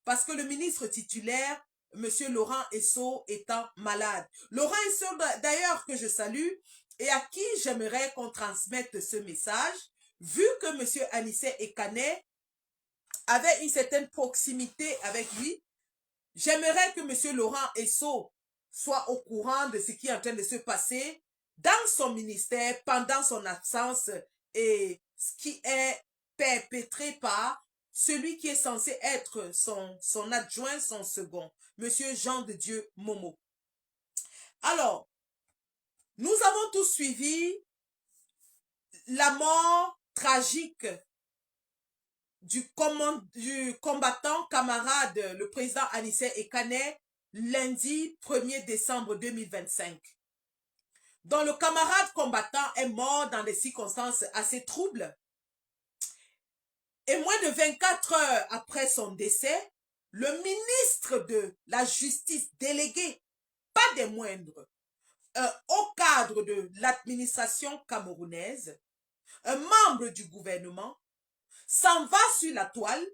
parce que le ministre titulaire, M. Laurent Esso, étant malade. Laurent Esso, d'ailleurs, que je salue, et à qui j'aimerais qu'on transmette ce message, vu que M. Anissé Ekane avait une certaine proximité avec lui, j'aimerais que M. Laurent Esso soit au courant de ce qui est en train de se passer dans son ministère pendant son absence et ce qui est perpétré par celui qui est censé être son adjoint, son second, M. Jean de Dieu Momo. Alors, nous avons tous suivi la mort tragique du combattant camarade, le président Anissé Ekane, lundi 1er décembre 2025. dont le camarade combattant est mort dans des circonstances assez troubles. Et moins de 24 heures après son décès, le ministre de la Justice délégué, pas des moindres, un haut cadre de l'administration camerounaise, un membre du gouvernement, s'en va sur la toile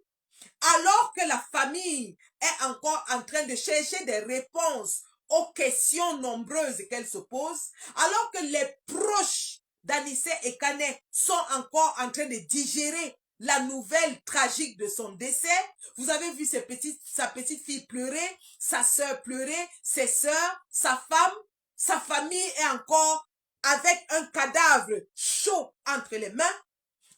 alors que la famille est encore en train de chercher des réponses aux questions nombreuses qu'elle se pose, alors que les proches d'Anissé Ekane sont encore en train de digérer la nouvelle tragique de son décès. Vous avez vu sa petite fille pleurer, sa sœur pleurer, ses sœurs, sa femme, sa famille est encore avec un cadavre chaud entre les mains,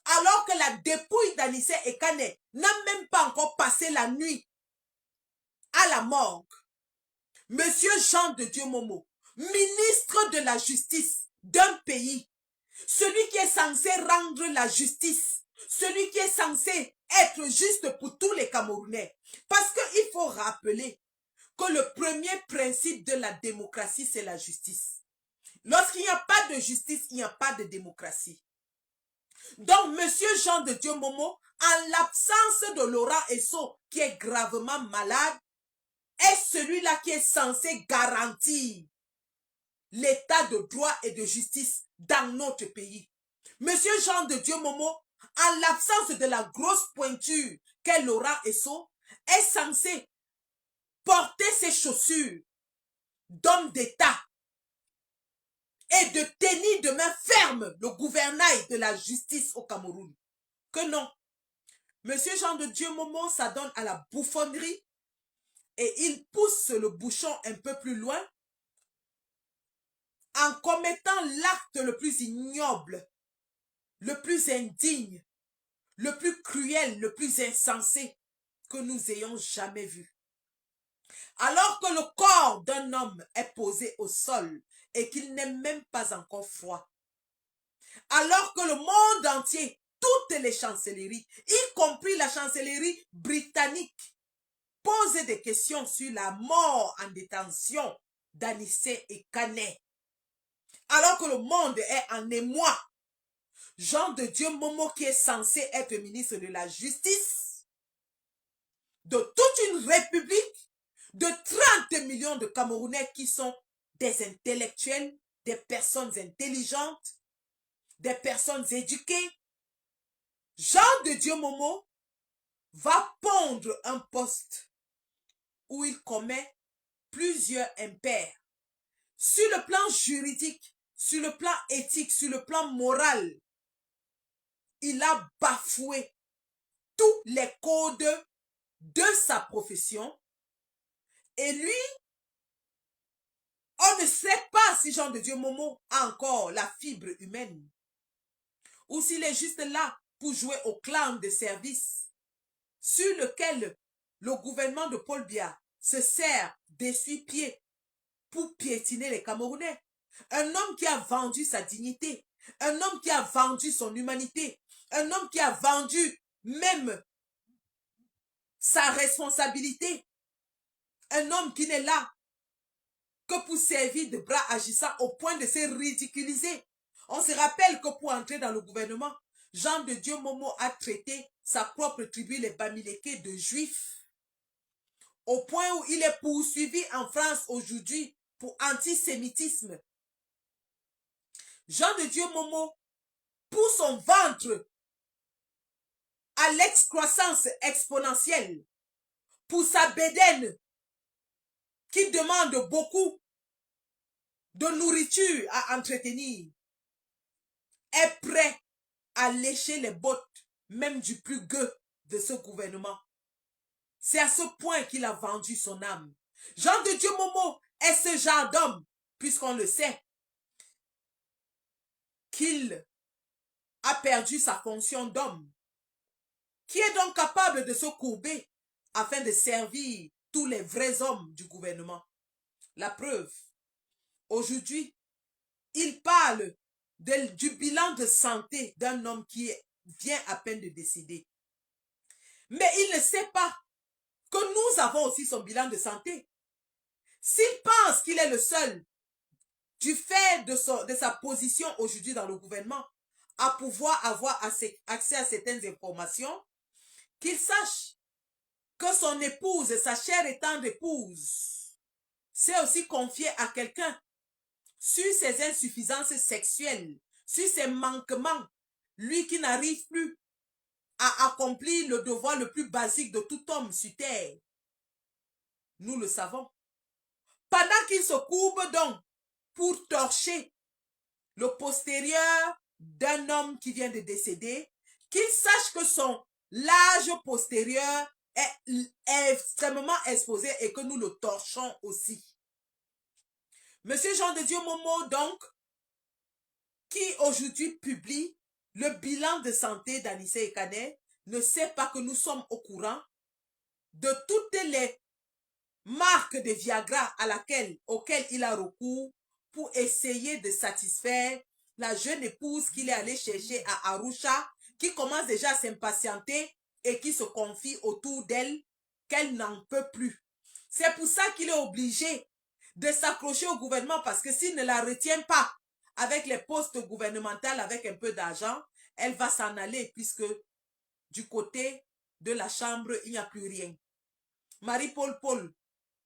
alors que la dépouille d'Anissé Ekane n'a même pas encore passé la nuit à la morgue. Monsieur Jean de Dieu Momo, ministre de la Justice d'un pays, celui qui est censé rendre la justice, celui qui est censé être juste pour tous les Camerounais. Parce qu'il faut rappeler que le premier principe de la démocratie, c'est la justice. Lorsqu'il n'y a pas de justice, il n'y a pas de démocratie. Donc, Monsieur Jean de Dieu Momo, en l'absence de Laurent Esso, qui est gravement malade, est celui-là qui est censé garantir l'état de droit et de justice dans notre pays. Monsieur Jean de Dieu Momo, en l'absence de la grosse pointure qu'est Laurent Esso, est censé porter ses chaussures d'homme d'État et de tenir de main ferme le gouvernail de la justice au Cameroun. Que non. Monsieur Jean de Dieu Momo s'adonne à la bouffonnerie et il pousse le bouchon un peu plus loin en commettant l'acte le plus ignoble, le plus indigne, le plus cruel, le plus insensé que nous ayons jamais vu. Alors que le corps d'un homme est posé au sol et qu'il n'est même pas encore froid. Alors que le monde entier, toutes les chancelleries, y compris la chancellerie britannique, posent des questions sur la mort en détention d'Anissé Ekane. Alors que le monde est en émoi, Jean de Dieu Momo, qui est censé être ministre de la Justice, de toute une république, de 30 millions de Camerounais qui sont des intellectuels, des personnes intelligentes, des personnes éduquées, Jean de Dieu Momo va pondre un poste où il commet plusieurs impairs. Sur le plan juridique, sur le plan éthique, sur le plan moral, il a bafoué tous les codes de sa profession. Et lui, on ne sait pas si Jean de Dieu Momo a encore la fibre humaine. Ou s'il est juste là pour jouer au clan de service sur lequel le gouvernement de Paul Biya se sert d'essuie-pied pour piétiner les Camerounais. Un homme qui a vendu sa dignité, un homme qui a vendu son humanité, un homme qui a vendu même sa responsabilité, un homme qui n'est là que pour servir de bras agissant au point de se ridiculiser. On se rappelle que pour entrer dans le gouvernement, Jean de Dieu Momo a traité sa propre tribu, les Bamileke, de juifs. Au point où il est poursuivi en France aujourd'hui pour antisémitisme. Jean de Dieu Momo, pour son ventre à l'excroissance exponentielle, pour sa bédaine, qui demande beaucoup de nourriture à entretenir, est prêt à lécher les bottes, même du plus gueux de ce gouvernement. C'est à ce point qu'il a vendu son âme. Jean de Dieu Momo est ce genre d'homme, puisqu'on le sait, qu'il a perdu sa fonction d'homme, qui est donc capable de se courber afin de servir tous les vrais hommes du gouvernement. La preuve, aujourd'hui, il parle du bilan de santé d'un homme qui vient à peine de décéder. Mais il ne sait pas que nous avons aussi son bilan de santé. S'il pense qu'il est le seul, du fait de sa position aujourd'hui dans le gouvernement, à pouvoir avoir accès à certaines informations, qu'il sache que son épouse, sa chère et tendre épouse, s'est aussi confiée à quelqu'un sur ses insuffisances sexuelles, sur ses manquements, lui qui n'arrive plus à accomplir le devoir le plus basique de tout homme sur terre. Nous le savons. Pendant qu'il se courbe donc pour torcher le postérieur d'un homme qui vient de décéder, qu'il sache que son large postérieur est extrêmement exposé et que nous le torchons aussi. Monsieur Jean de Dieu Momo, donc, qui aujourd'hui publie le bilan de santé d'Anissé Ekane, ne sait pas que nous sommes au courant de toutes les marques de Viagra auxquelles il a recours pour essayer de satisfaire la jeune épouse qu'il est allé chercher à Arusha, qui commence déjà à s'impatienter et qui se confie autour d'elle, qu'elle n'en peut plus. C'est pour ça qu'il est obligé de s'accrocher au gouvernement, parce que s'il ne la retient pas avec les postes gouvernementaux, avec un peu d'argent, elle va s'en aller, puisque du côté de la chambre, il n'y a plus rien. Marie-Paul Paul,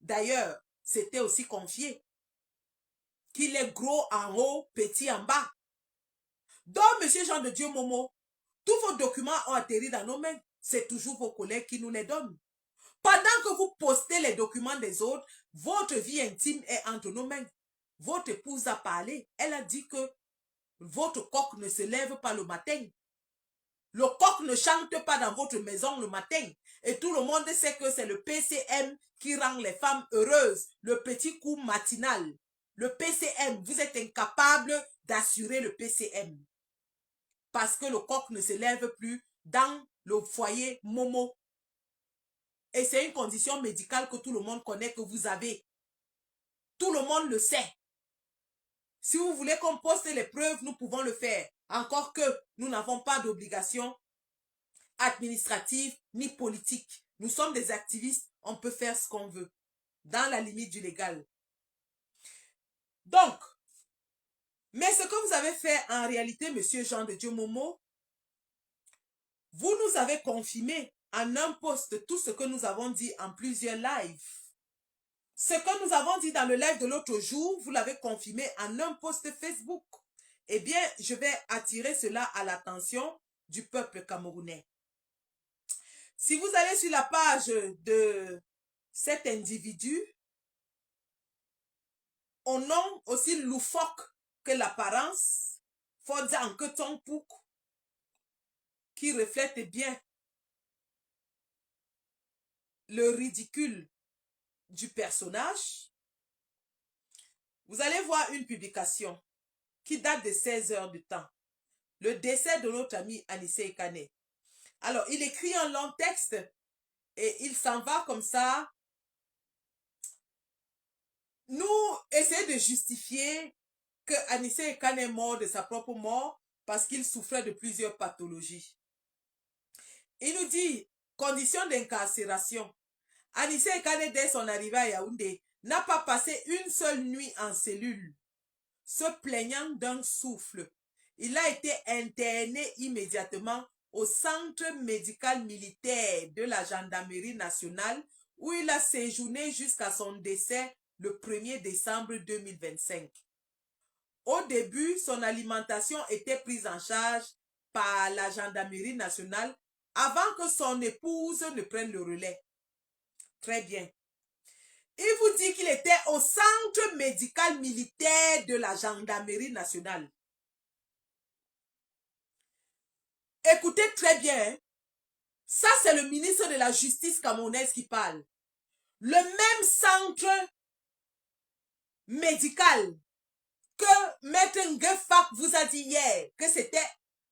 d'ailleurs, s'était aussi confié qu'il est gros en haut, petit en bas. Donc, monsieur Jean de Dieu Momo, tous vos documents ont atterri dans nos mains. C'est toujours vos collègues qui nous les donnent. Pendant que vous postez les documents des autres, votre vie intime est entre nos mains. Votre épouse a parlé. Elle a dit que votre coq ne se lève pas le matin. Le coq ne chante pas dans votre maison le matin. Et tout le monde sait que c'est le PCM qui rend les femmes heureuses. Le petit coup matinal. Le PCM, vous êtes incapable d'assurer le PCM. Parce que le coq ne se lève plus dans le foyer Momo. Et c'est une condition médicale que tout le monde connaît que vous avez. Tout le monde le sait. Si vous voulez qu'on poste les preuves, nous pouvons le faire. Encore que nous n'avons pas d'obligation administrative ni politique. Nous sommes des activistes, on peut faire ce qu'on veut, dans la limite du légal. Donc, mais ce que vous avez fait en réalité, monsieur Jean de Dieu Momo, vous nous avez confirmé en un post tout ce que nous avons dit en plusieurs lives. Ce que nous avons dit dans le live de l'autre jour, vous l'avez confirmé en un post Facebook. Eh bien, je vais attirer cela à l'attention du peuple camerounais. Si vous allez sur la page de cet individu, au nom aussi loufoque que l'apparence, Fodza Anketonpouk, qui reflète bien le ridicule du personnage, vous allez voir une publication qui date de 16 heures de temps. Le décès de notre ami Anissé Ekane. Alors, il écrit un long texte et il s'en va comme ça. Nous essayons de justifier que Anissé Ekane est mort de sa propre mort parce qu'il souffrait de plusieurs pathologies. Il nous dit, conditions d'incarcération. Anissé Ekane, dès son arrivée à Yaoundé, n'a pas passé une seule nuit en cellule, se plaignant d'un souffle. Il a été interné immédiatement au centre médical militaire de la gendarmerie nationale où il a séjourné jusqu'à son décès le 1er décembre 2025. Au début, son alimentation était prise en charge par la gendarmerie nationale avant que son épouse ne prenne le relais. Très bien. Il vous dit qu'il était au centre médical militaire de la gendarmerie nationale. Écoutez très bien. Ça, c'est le ministre de la Justice camerounaise qui parle. Le même centre médical que Maître Ngefak vous a dit hier, que c'était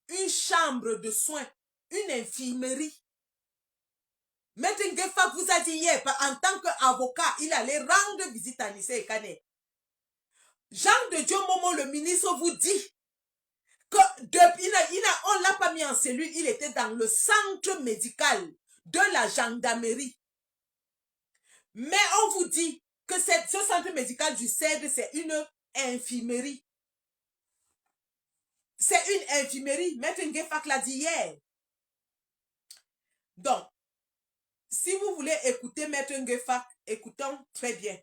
une chambre de soins, une infirmerie. Maître Ngefak vous a dit hier, en tant qu'avocat, il allait rendre visite à Nissé et Kane. Jean de Dieu Momo, le ministre, vous dit que depuis, on ne l'a pas mis en cellule, il était dans le centre médical de la gendarmerie. Mais on vous dit que ce centre médical du CED, c'est une infirmerie. C'est une infirmerie. Maître Ngefak l'a dit hier. Donc, si vous voulez écouter Maître Ngefak, écoutons très bien.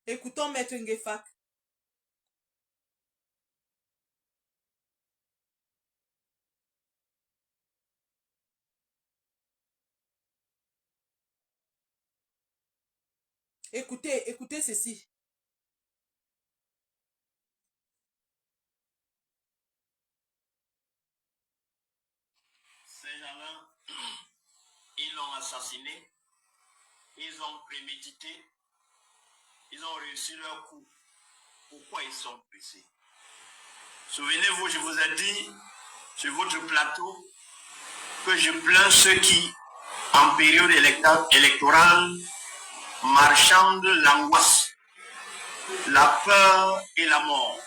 Écoutons Maître Ngefak. Écoutez ceci. Ces gens-là, ils l'ont assassiné, ils ont prémédité, ils ont réussi leur coup. Pourquoi ils sont pressés? Souvenez-vous, je vous ai dit sur votre plateau que je plains ceux qui, en période électorale, marchandent l'angoisse, la peur et la mort.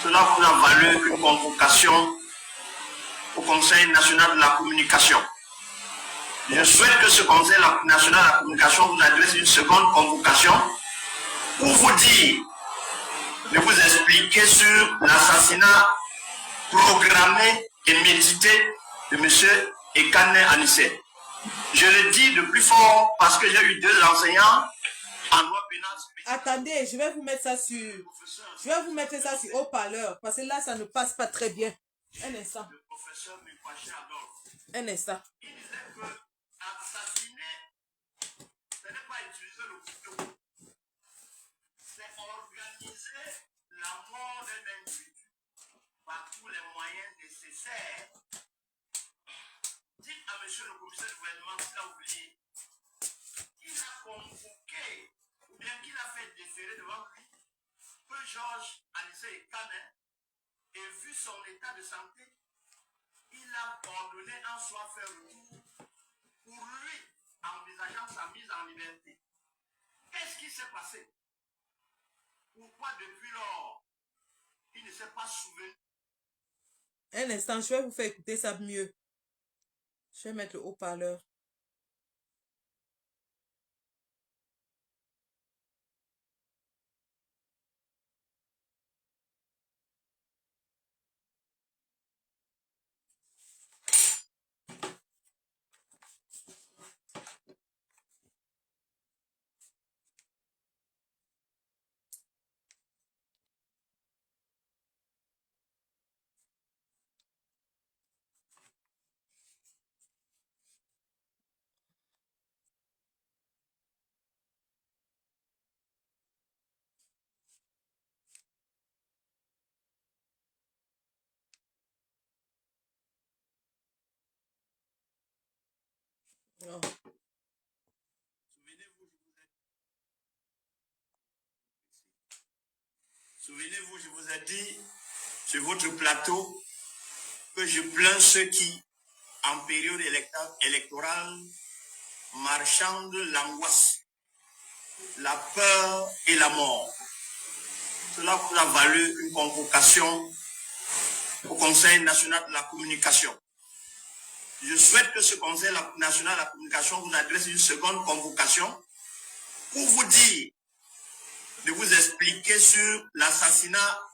Cela vous a valu une convocation au Conseil national de la communication. Je souhaite que ce Conseil national de la communication vous adresse une seconde convocation pour vous dire, de vous expliquer sur l'assassinat programmé et médité de M. Ekane Anissé. Je le dis de plus fort parce que j'ai eu 2 enseignants en loi pénale spéciale. Attendez, je vais vous mettre ça sur... Je vais vous mettre ça sur haut-parleur parce que là, ça ne passe pas très bien. Un instant. Le professeur Mukwaché Adolphe. Un instant. Il disait que assassiner, ce n'est pas utiliser le couteau. C'est organiser la mort d'un individu par tous les moyens nécessaires. Dites à monsieur le commissaire du gouvernement s'il a oublié. Il a convoqué, ou bien qu'il a fait déférer devant lui, que Georges Anissé Ekane, et vu son état de santé, il a ordonné un soir faire retour pour lui, envisageant sa mise en liberté. Qu'est-ce qui s'est passé? Pourquoi depuis lors, il ne s'est pas souvenu? Un instant, je vais vous faire écouter ça mieux. Je vais mettre le haut-parleur. Oh. Souvenez-vous, je vous ai dit sur votre plateau que je plains ceux qui, en période électorale, marchandent l'angoisse, la peur et la mort. Cela vous a valu une convocation au Conseil national de la communication. Je souhaite que ce Conseil national de la communication vous adresse une seconde convocation pour vous dire, de vous expliquer sur l'assassinat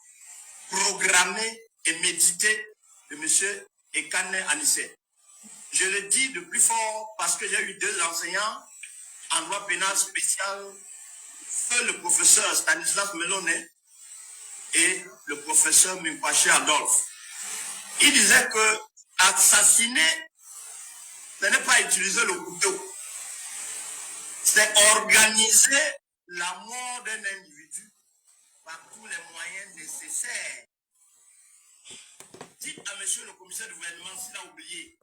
programmé et médité de M. Ekane Anissé. Je le dis de plus fort parce que j'ai eu 2 enseignants en loi pénale spéciale, feu le professeur Stanislas Melone et le professeur Mimpaché Adolphe. Il disait que assassiner, ce n'est pas utiliser le couteau, c'est organiser la mort d'un individu par tous les moyens nécessaires. Dites à monsieur le commissaire du gouvernement s'il a oublié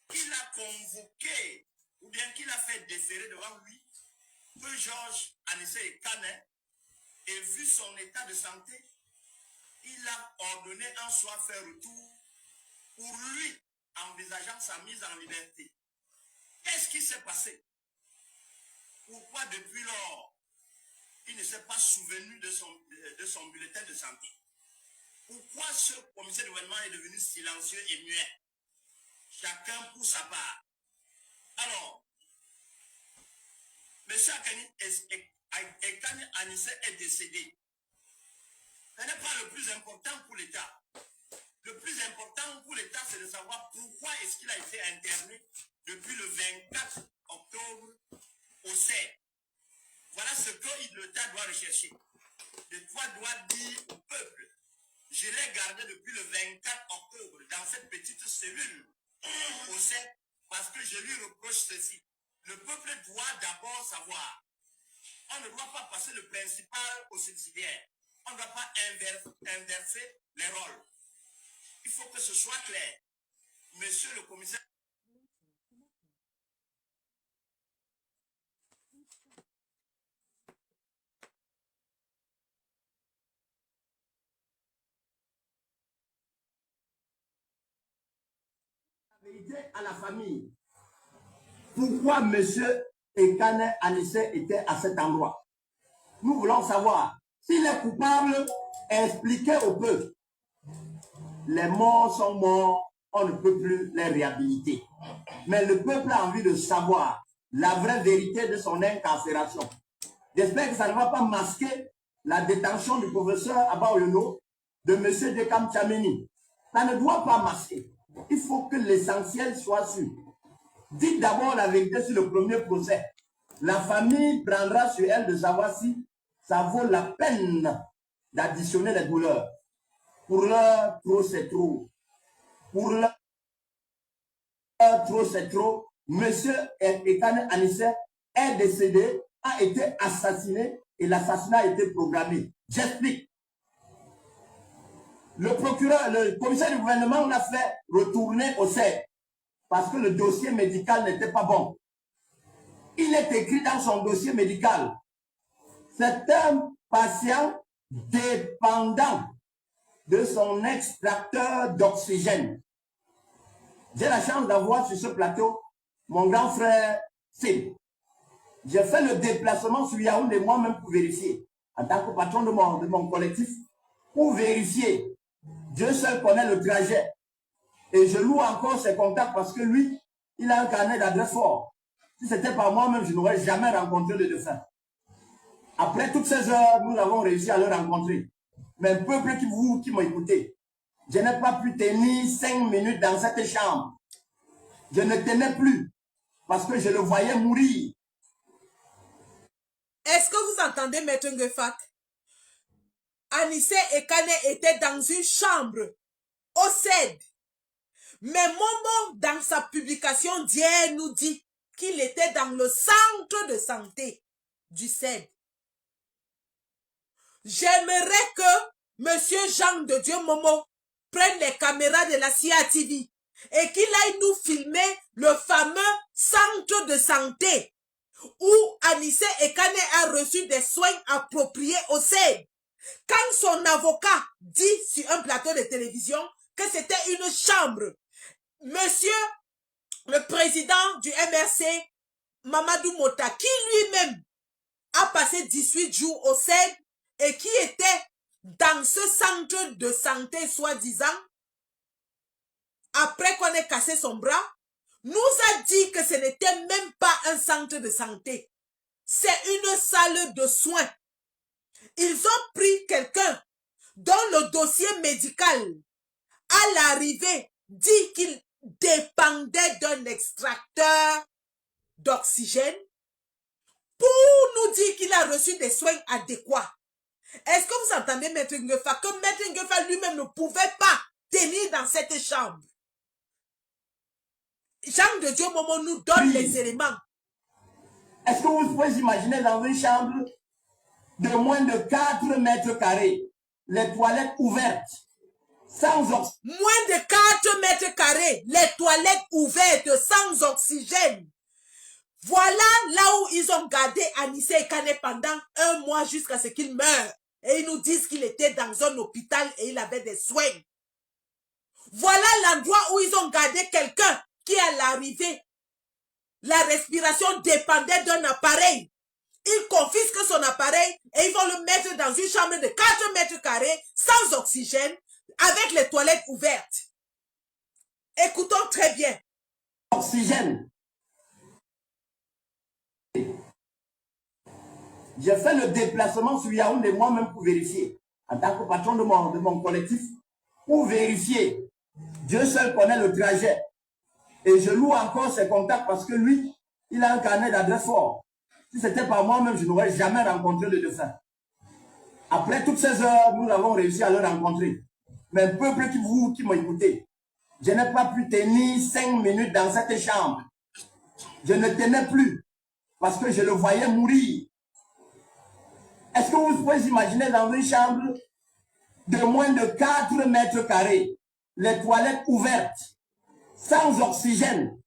qu'il a convoqué ou bien qu'il a fait déférer devant lui que Georges Anissé Ekane, et vu son état de santé, il a ordonné un soir faire retour pour lui, envisageant sa mise en liberté. Qu'est-ce qui s'est passé? Pourquoi depuis lors, il ne s'est pas souvenu de son bulletin de santé? Pourquoi ce commissaire de gouvernement est devenu silencieux et muet? Chacun pour sa part. Alors, M. Ekane Anissé est décédé. Ce n'est pas le plus important pour l'État. Le plus important pour l'État, c'est de savoir pourquoi est-ce qu'il a été interné depuis le 24 octobre au CED. Voilà ce que l'État doit rechercher. L'État doit dire au peuple, je l'ai gardé depuis le 24 octobre dans cette petite cellule au CED parce que je lui reproche ceci. Le peuple doit d'abord savoir. On ne doit pas passer le principal au subsidiaire. On ne doit pas inverser les rôles. Il faut que ce soit clair. Monsieur le commissaire. La vérité à la famille. Pourquoi monsieur Ekane Anissé était à cet endroit? Nous voulons savoir. S'il est coupable, expliquez au peuple. Les morts sont morts, on ne peut plus les réhabiliter. Mais le peuple a envie de savoir la vraie vérité de son incarcération. J'espère que ça ne va pas masquer la détention du professeur Abba Oyono, de M. Dekam Tchameni. Ça ne doit pas masquer. Il faut que l'essentiel soit sûr. Dites d'abord la vérité sur le premier procès. La famille prendra sur elle de savoir si ça vaut la peine d'additionner les douleurs. Pour l'heure, trop c'est trop. Pour l'heure, trop c'est trop. Monsieur Ekane Anissé est décédé, a été assassiné et l'assassinat a été programmé. J'explique. Le procureur, le commissaire du gouvernement l'a fait retourner au CED parce que le dossier médical n'était pas bon. Il est écrit dans son dossier médical. C'est un patient dépendant de son extracteur d'oxygène. J'ai la chance d'avoir sur ce plateau mon grand frère Sim. J'ai fait le déplacement sur Yaoundé moi-même pour vérifier, en tant que patron de mon collectif, pour vérifier. Dieu seul connaît le trajet. Et je loue encore ses contacts parce que lui, il a un carnet d'adresse fort. Si c'était par moi-même, je n'aurais jamais rencontré le défunt. Après toutes ces heures, nous avons réussi à le rencontrer. Mais un peuple qui m'a écouté, je n'ai pas pu tenir 5 minutes dans cette chambre. Je ne tenais plus parce que je le voyais mourir. Est-ce que vous entendez, Maître Ngefak? Anissé Ekane était dans une chambre au CED. Mais Momo, dans sa publication d'hier, nous dit qu'il était dans le centre de santé du CED. J'aimerais que Monsieur Jean de Dieu Momo prenne les caméras de la CIA TV et qu'il aille nous filmer le fameux centre de santé où Anissé Ekane a reçu des soins appropriés au CED. Quand son avocat dit sur un plateau de télévision que c'était une chambre, monsieur le président du MRC, Mamadou Mota, qui lui-même a passé 18 jours au CED et qui était dans ce centre de santé soi-disant, après qu'on ait cassé son bras, nous a dit que ce n'était même pas un centre de santé. C'est une salle de soins. Ils ont pris quelqu'un dont le dossier médical, à l'arrivée, dit qu'il dépendait d'un extracteur d'oxygène pour nous dire qu'il a reçu des soins adéquats. Est-ce que vous entendez Maître Nguefa? Que Maître Nguefa lui-même ne pouvait pas tenir dans cette chambre. Jean de Dieu Momo nous donne les éléments. Est-ce que vous pouvez imaginer dans une chambre de moins de 4 mètres carrés, les toilettes ouvertes, sans oxygène? Moins de 4 mètres carrés, les toilettes ouvertes, sans oxygène. Voilà là où ils ont gardé Anissé Ekane pendant 1 mois jusqu'à ce qu'il meure. Et ils nous disent qu'il était dans un hôpital et il avait des soins. Voilà l'endroit où ils ont gardé quelqu'un qui à l'arrivée, la respiration dépendait d'un appareil. Ils confisquent son appareil et ils vont le mettre dans une chambre de 4 mètres carrés sans oxygène avec les toilettes ouvertes. Écoutons très bien. Oxygène. J'ai fait le déplacement sur Yaoundé moi-même pour vérifier, en tant que patron de mon collectif, pour vérifier. Dieu seul connaît le trajet. Et je loue encore ses contacts parce que lui, il a un carnet d'adresse fort. Si c'était pas moi-même, je n'aurais jamais rencontré le défunt. Après toutes ces heures, nous avons réussi à le rencontrer. Mais un peuple qui m'a écouté, je n'ai pas pu tenir 5 minutes dans cette chambre. Je ne tenais plus parce que je le voyais mourir. Est-ce que vous pouvez imaginer dans une chambre de moins de 4 mètres carrés, les toilettes ouvertes, sans oxygène,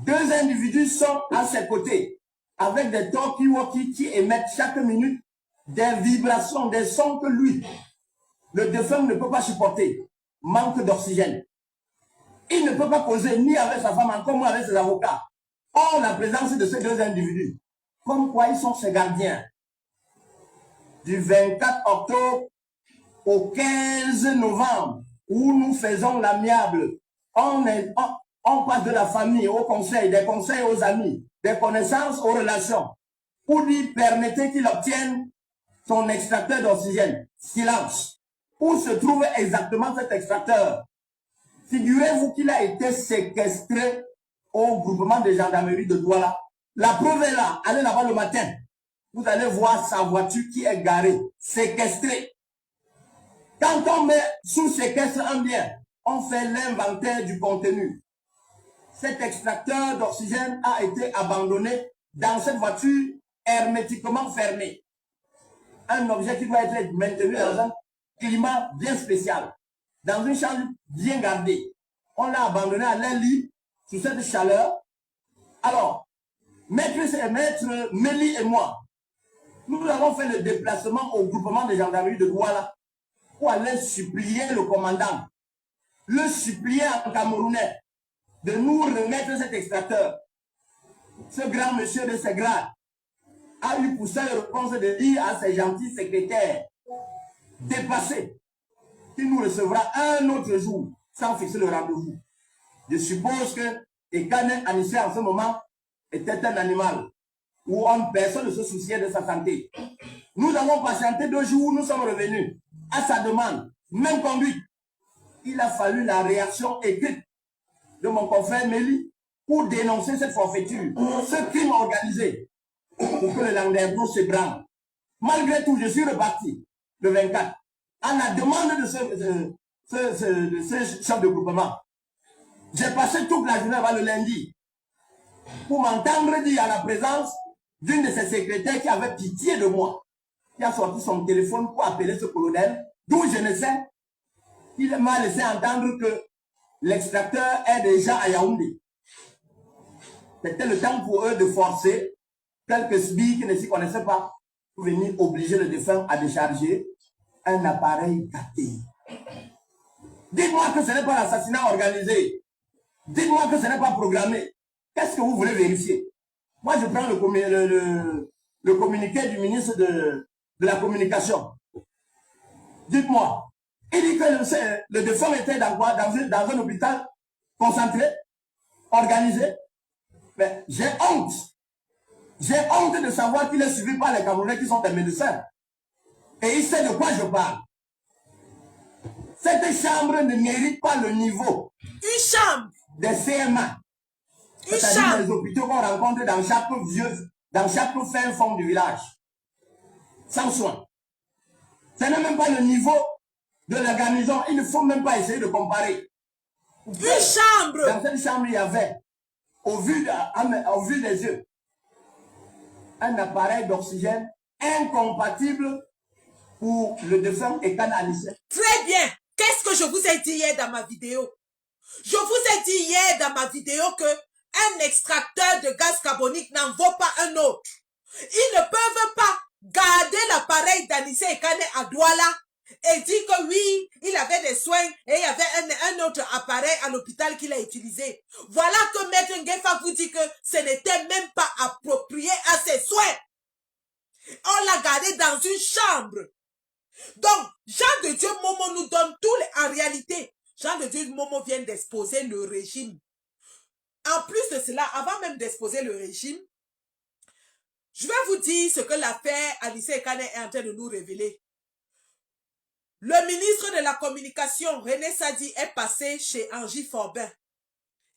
2 individus sont à ses côtés, avec des talkie-walkie qui émettent chaque minute des vibrations, des sons que lui, le défunt, ne peut pas supporter. Manque d'oxygène. Il ne peut pas causer ni avec sa femme, encore moins avec ses avocats. Or, la présence de ces 2 individus, comme quoi ils sont ses gardiens. Du 24 octobre au 15 novembre, où nous faisons l'amiable, on passe de la famille au conseil, des conseils aux amis, des connaissances aux relations, pour lui permettre qu'il obtienne son extracteur d'oxygène. Silence. Où se trouve exactement cet extracteur? Figurez-vous qu'il a été séquestré au groupement de gendarmerie de Douala. La preuve est là. Allez là-bas le matin. Vous allez voir sa voiture qui est garée, séquestrée. Quand on met sous séquestre un bien, on fait l'inventaire du contenu. Cet extracteur d'oxygène a été abandonné dans cette voiture hermétiquement fermée. Un objet qui doit être maintenu dans un climat bien spécial, dans une chambre bien gardée. On l'a abandonné à l'air libre, sous cette chaleur. Alors, maître Mélie et moi, nous avons fait le déplacement au groupement de gendarmerie de Douala pour aller supplier le commandant, le supplier en camerounais de nous remettre cet extracteur. Ce grand monsieur de ses grades a eu pour seule réponse de dire à ses gentils secrétaires dépassés qu'il nous recevra un autre jour sans fixer le rendez-vous. Je suppose que Ekane Anissé en ce moment était un animal où personne ne se souciait de sa santé. Nous avons patienté 2 jours, nous sommes revenus à sa demande, même conduite. Il a fallu la réaction écrite de mon confrère Mélie pour dénoncer cette forfaiture, ce crime organisé, pour que le Landerneau se branle. Malgré tout, je suis reparti le 24 à la demande de ce chef de groupement. J'ai passé toute la journée avant le lundi pour m'entendre dire à la présence d'une de ses secrétaires qui avait pitié de moi, qui a sorti son téléphone pour appeler ce colonel, d'où je ne sais, il m'a laissé entendre que l'extracteur est déjà à Yaoundé. C'était le temps pour eux de forcer quelques sbires qui ne s'y connaissaient pas pour venir obliger le défunt à décharger un appareil gâté. Dites-moi que ce n'est pas l'assassinat organisé. Dites-moi que ce n'est pas programmé. Qu'est-ce que vous voulez vérifier? Moi, je prends le communiqué du ministre de la Communication. Dites-moi. Il dit que le défunt était dans un hôpital concentré, organisé. Mais j'ai honte. J'ai honte de savoir qu'il est suivi par les Camerounais qui sont des médecins. Et il sait de quoi je parle. Cette chambre ne mérite pas le niveau. Une chambre. Des CMA. C'est-à-dire les hôpitaux qu'on rencontre dans chaque fin fond du village. Sans soin. Ce n'est même pas le niveau de la garnison. Il ne faut même pas essayer de comparer. Une chambre. Dans cette chambre, il y avait, au vu des yeux, un appareil d'oxygène incompatible pour le défunt Ekane Anissé. Très bien. Qu'est-ce que je vous ai dit hier dans ma vidéo? Je vous ai dit hier dans ma vidéo que un extracteur de gaz carbonique n'en vaut pas un autre. Ils ne peuvent pas garder l'appareil d'Anissé Ekane à Douala et dire que oui, il avait des soins et il y avait un autre appareil à l'hôpital qu'il a utilisé. Voilà que Maître Ngefa vous dit que ce n'était même pas approprié à ses soins. On l'a gardé dans une chambre. Donc, Jean de Dieu Momo nous donne tous les... En réalité, Jean de Dieu Momo vient d'exposer le régime. En plus de cela, avant même d'exposer le régime, je vais vous dire ce que l'affaire Anissé Ekane est en train de nous révéler. Le ministre de la Communication, René Sadi, est passé chez Angie Forbin.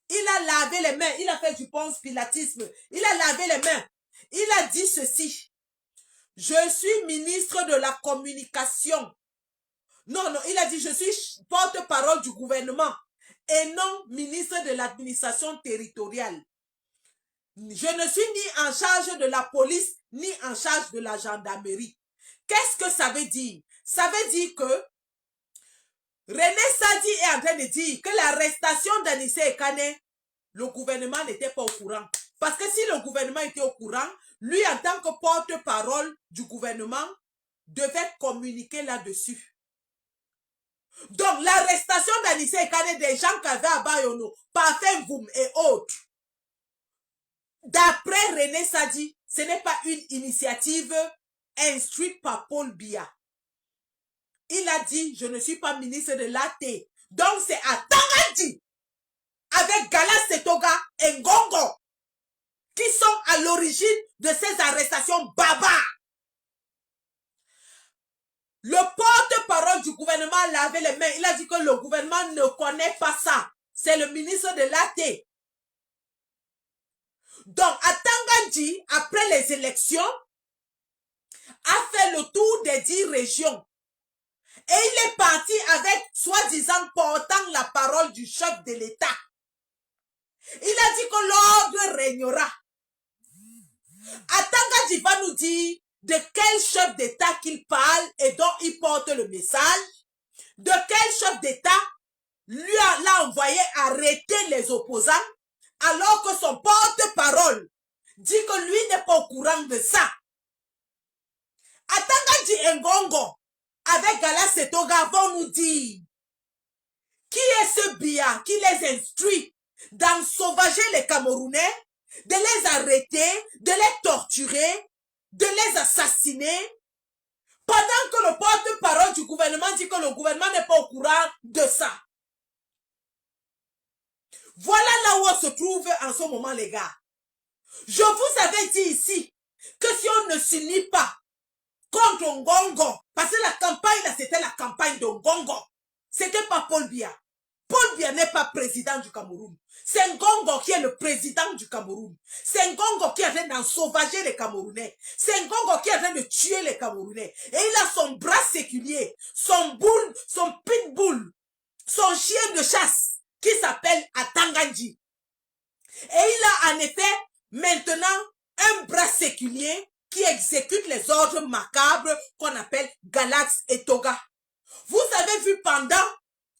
Il a lavé les mains, il a fait du ponce pilatisme, il a lavé les mains. Il a dit ceci: je suis ministre de la Communication. Non, il a dit je suis porte-parole du gouvernement et non ministre de l'administration territoriale. Je ne suis ni en charge de la police, ni en charge de la gendarmerie. Qu'est-ce que ça veut dire? Ça veut dire que René Sadi est en train de dire que l'arrestation d'Anissé Ekane, le gouvernement n'était pas au courant. Parce que si le gouvernement était au courant, lui en tant que porte-parole du gouvernement devait communiquer là-dessus. Donc l'arrestation d'Anissé Ekane, des gens qui avaient à Bayono, Parfait Voum et autres, d'après René Sadi, ce n'est pas une initiative instruite par Paul Biya. Il a dit, je ne suis pas ministre de l'AT. Donc c'est à Tangandji, avec Galas Setoga et Ngongo, qui sont à l'origine de ces arrestations barbares. Le porte-parole du gouvernement a lavé les mains. Il a dit que le gouvernement ne connaît pas ça. C'est le ministre de l'AT. Donc, à Tangandji, après les élections, a fait le tour des 10 régions. Et il est parti avec, soi-disant, portant la parole du chef de l'État. Il a dit que l'ordre régnera. À Tangandji va nous dire de quel chef d'État qu'il parle et dont il porte le message. De quel chef d'État lui l'a envoyé arrêter les opposants alors que son porte-parole dit que lui n'est pas au courant de ça. À Tangandji Ngongo, avec Galas Setoga, vont nous dire qui est ce Biya qui les instruit d'ensauvager les Camerounais, de les arrêter, de les torturer, de les assassiner, pendant que le porte-parole du gouvernement dit que le gouvernement n'est pas au courant de ça. Voilà là où on se trouve en ce moment, les gars. Je vous avais dit ici que si on ne s'unit pas contre Ngongo, parce que la campagne là, c'était la campagne de Ngongo. C'était pas Paul Biya. Paul Biya n'est pas président du Cameroun. C'est Ngongo qui est le président du Cameroun. C'est Ngongo qui est en train d'ensauvager les Camerounais. C'est Ngongo qui est en train de tuer les Camerounais. Et il a son bras séculier, son boule, son pitbull, son chien de chasse qui s'appelle Tangandji. Et il a en effet maintenant un bras séculier qui exécute les ordres macabres qu'on appelle Galax et Toga. Vous avez vu pendant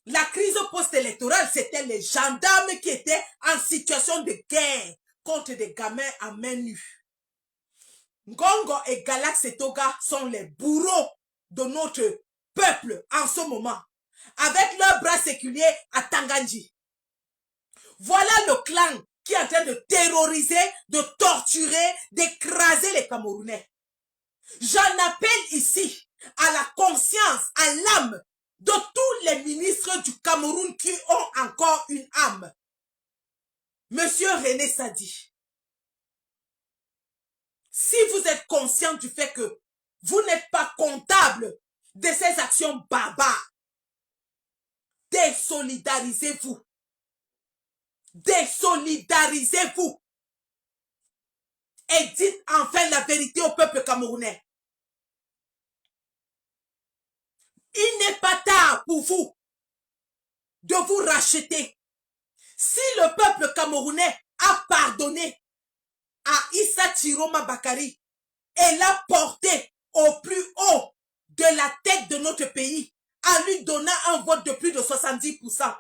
la crise post-électorale, c'était les gendarmes qui étaient en situation de guerre contre des gamins à main nue. Ngongo et Galax et Toga sont les bourreaux de notre peuple en ce moment, avec leurs bras séculiers à Tangandji. Voilà le clan qui est en train de terroriser, de torturer, d'écraser les Camerounais. J'en appelle ici à la conscience, à l'âme de tous les ministres du Cameroun qui ont encore une âme. Monsieur René Sadi, si vous êtes conscient du fait que vous n'êtes pas comptable de ces actions barbares, désolidarisez-vous. Désolidarisez-vous. Et dites enfin la vérité au peuple camerounais. Il n'est pas tard pour vous de vous racheter. Si le peuple camerounais a pardonné à Issa Chiroma Bakari et l'a porté au plus haut de la tête de notre pays en lui donnant un vote de plus de 70%.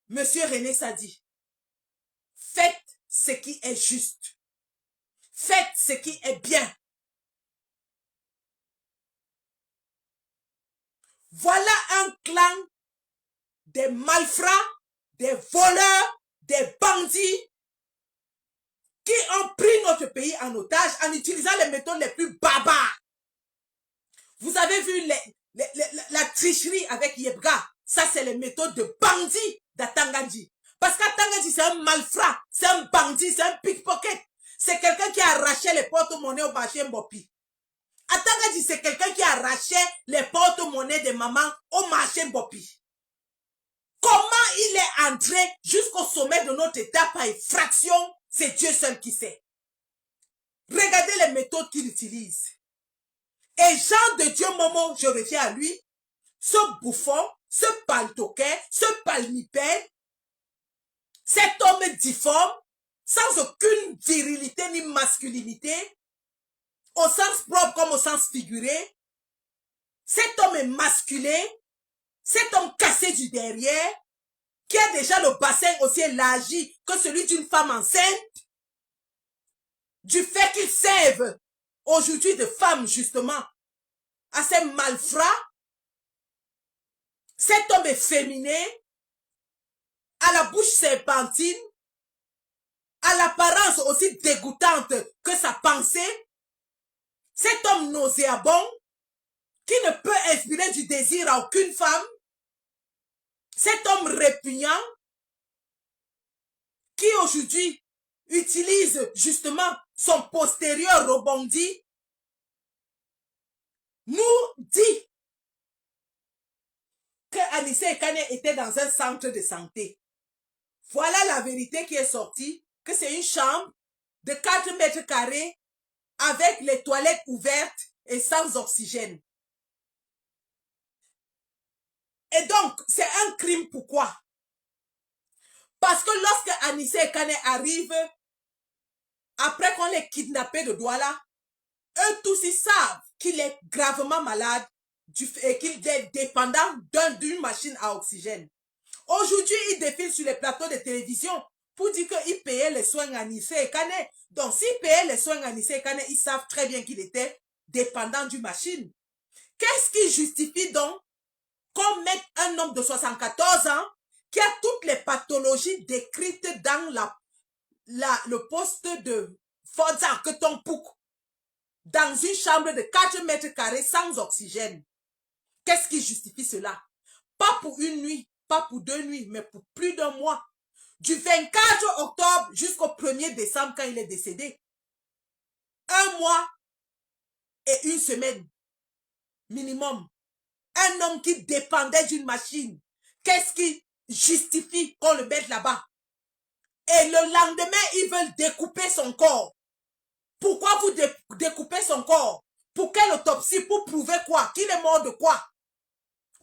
Monsieur René Sadi, faites ce qui est juste. Faites ce qui est bien. Voilà un clan des malfrats, des voleurs, des bandits qui ont pris notre pays en otage en utilisant les méthodes les plus barbares. Vous avez vu la tricherie avec Yebga. Ça, c'est les méthodes de bandits d'Atangandji. Parce qu'Atangandji, c'est un malfrat, c'est un bandit, c'est un pickpocket. C'est quelqu'un qui a arraché les porte-monnaies au marché Mbopi. Atangandji, c'est quelqu'un qui a arraché les porte-monnaies des mamans au marché Mbopi. Comment il est entré jusqu'au sommet de notre État par effraction, c'est Dieu seul qui sait. Regardez les méthodes qu'il utilise. Et Jean de Dieu Momo, je reviens à lui, ce bouffon, ce paltoquet, ce palmipède, cet homme difforme, sans aucune virilité ni masculinité, au sens propre comme au sens figuré, cet homme est masculin, cet homme cassé du derrière, qui a déjà le bassin aussi élargi que celui d'une femme enceinte, du fait qu'il serve aujourd'hui de femmes justement à ces malfrats, cet homme efféminé, à la bouche serpentine, à l'apparence aussi dégoûtante que sa pensée, cet homme nauséabond, qui ne peut inspirer du désir à aucune femme, cet homme répugnant, qui aujourd'hui utilise justement son postérieur rebondi, nous dit que Anissé Ekane était dans un centre de santé. Voilà la vérité qui est sortie, que c'est une chambre de 4 mètres carrés avec les toilettes ouvertes et sans oxygène. Et donc, c'est un crime. Pourquoi? Parce que lorsque Anissé Ekane arrive, après qu'on l'ait kidnappé de Douala, eux tous ils savent qu'il est gravement malade et qu'il est dépendant d'une machine à oxygène. Aujourd'hui, il défile sur les plateaux de télévision pour dire qu'il payait les soins à Anissé Ekane. Donc, s'il payait les soins à Anissé Ekane, ils savent très bien qu'il était dépendant d'une machine. Qu'est-ce qui justifie donc qu'on mette un homme de 74 ans qui a toutes les pathologies décrites dans le poste de Fodza Ketompouk dans une chambre de 4 mètres carrés sans oxygène? Qu'est-ce qui justifie cela? Pas pour une nuit, pas pour 2 nuits, mais pour plus d'un mois. Du 24 octobre jusqu'au 1er décembre quand il est décédé. 1 mois et 1 semaine minimum. Un homme qui dépendait d'une machine. Qu'est-ce qui justifie qu'on le mette là-bas? Et le lendemain, ils veulent découper son corps. Pourquoi vous découpez son corps? Pour quelle autopsie? Pour prouver quoi? Qu'il est mort de quoi?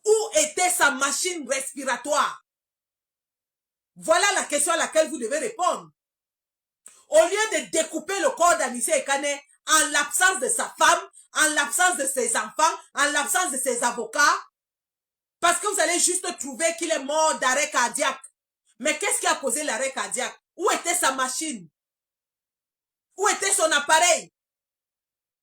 Où était sa machine respiratoire? Voilà la question à laquelle vous devez répondre. Au lieu de découper le corps d'Anissé Ekane en l'absence de sa femme, en l'absence de ses enfants, en l'absence de ses avocats, parce que vous allez juste trouver qu'il est mort d'arrêt cardiaque. Mais qu'est-ce qui a causé l'arrêt cardiaque? Où était sa machine? Où était son appareil?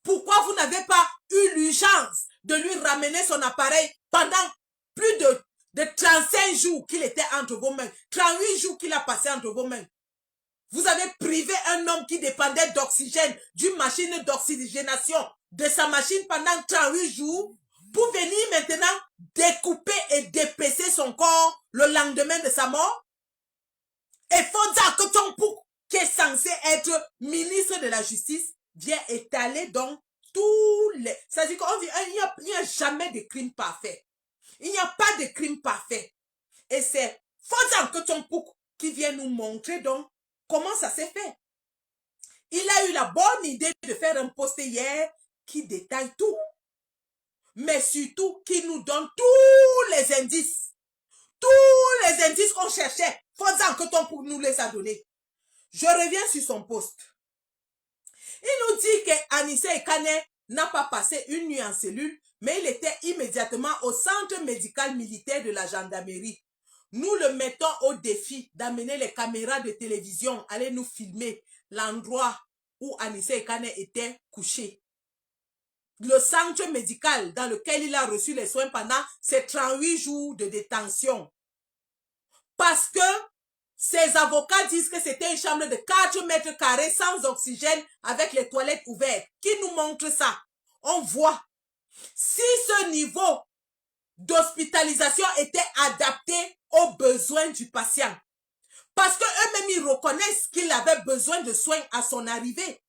Pourquoi vous n'avez pas eu l'urgence de lui ramener son appareil pendant plus de 35 jours qu'il était entre vos mains, 38 jours qu'il a passé entre vos mains? Vous avez privé un homme qui dépendait d'oxygène, d'une machine d'oxygénation, de sa machine pendant 38 jours, pour venir maintenant découper et dépecer son corps le lendemain de sa mort? Et Fodza Ketompouk, qui est censé être ministre de la Justice, vient étaler donc tous les... C'est-à-dire qu'il n'y a jamais de crime parfait. Il n'y a pas de crime parfait. Et c'est Fodza Ketompouk qui vient nous montrer donc comment ça s'est fait. Il a eu la bonne idée de faire un post hier qui détaille tout. Mais surtout, qui nous donne tous les indices. Tous les indices qu'on cherchait. Faisant que ton pour nous les a donnés. Je reviens sur son poste. Il nous dit que Anissé Ekane n'a pas passé une nuit en cellule, mais il était immédiatement au centre médical militaire de la gendarmerie. Nous le mettons au défi d'amener les caméras de télévision, aller nous filmer l'endroit où Anissé Ekane était couché. Le centre médical dans lequel il a reçu les soins pendant ses 38 jours de détention. Parce que ses avocats disent que c'était une chambre de 4 mètres carrés sans oxygène avec les toilettes ouvertes. Qui nous montre ça? On voit. Si ce niveau d'hospitalisation était adapté aux besoins du patient. Parce qu'eux-mêmes, ils reconnaissent qu'il avait besoin de soins à son arrivée.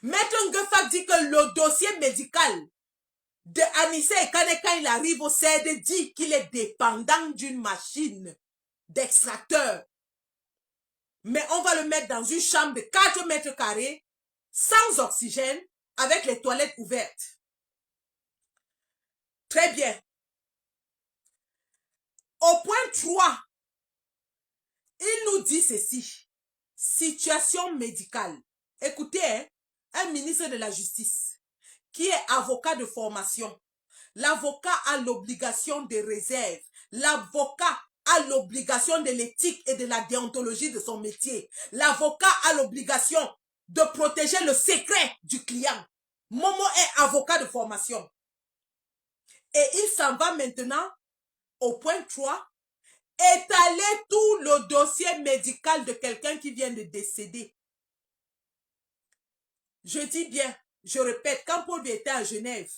Maître Ngefak dit que le dossier médical de Anissé Ekane, quand il arrive au CED, dit qu'il est dépendant d'une machine d'extracteur. Mais on va le mettre dans une chambre de 4 mètres carrés, sans oxygène, avec les toilettes ouvertes. Très bien. Au point 3, il nous dit ceci. Situation médicale. Écoutez, hein, un ministre de la Justice qui est avocat de formation. L'avocat a l'obligation de réserve. L'avocat a l'obligation de l'éthique et de la déontologie de son métier. L'avocat a l'obligation de protéger le secret du client. Momo est avocat de formation. Et il s'en va maintenant au point 3, étaler tout le dossier médical de quelqu'un qui vient de décéder. Je dis bien, je répète, quand Paul Biya était à Genève,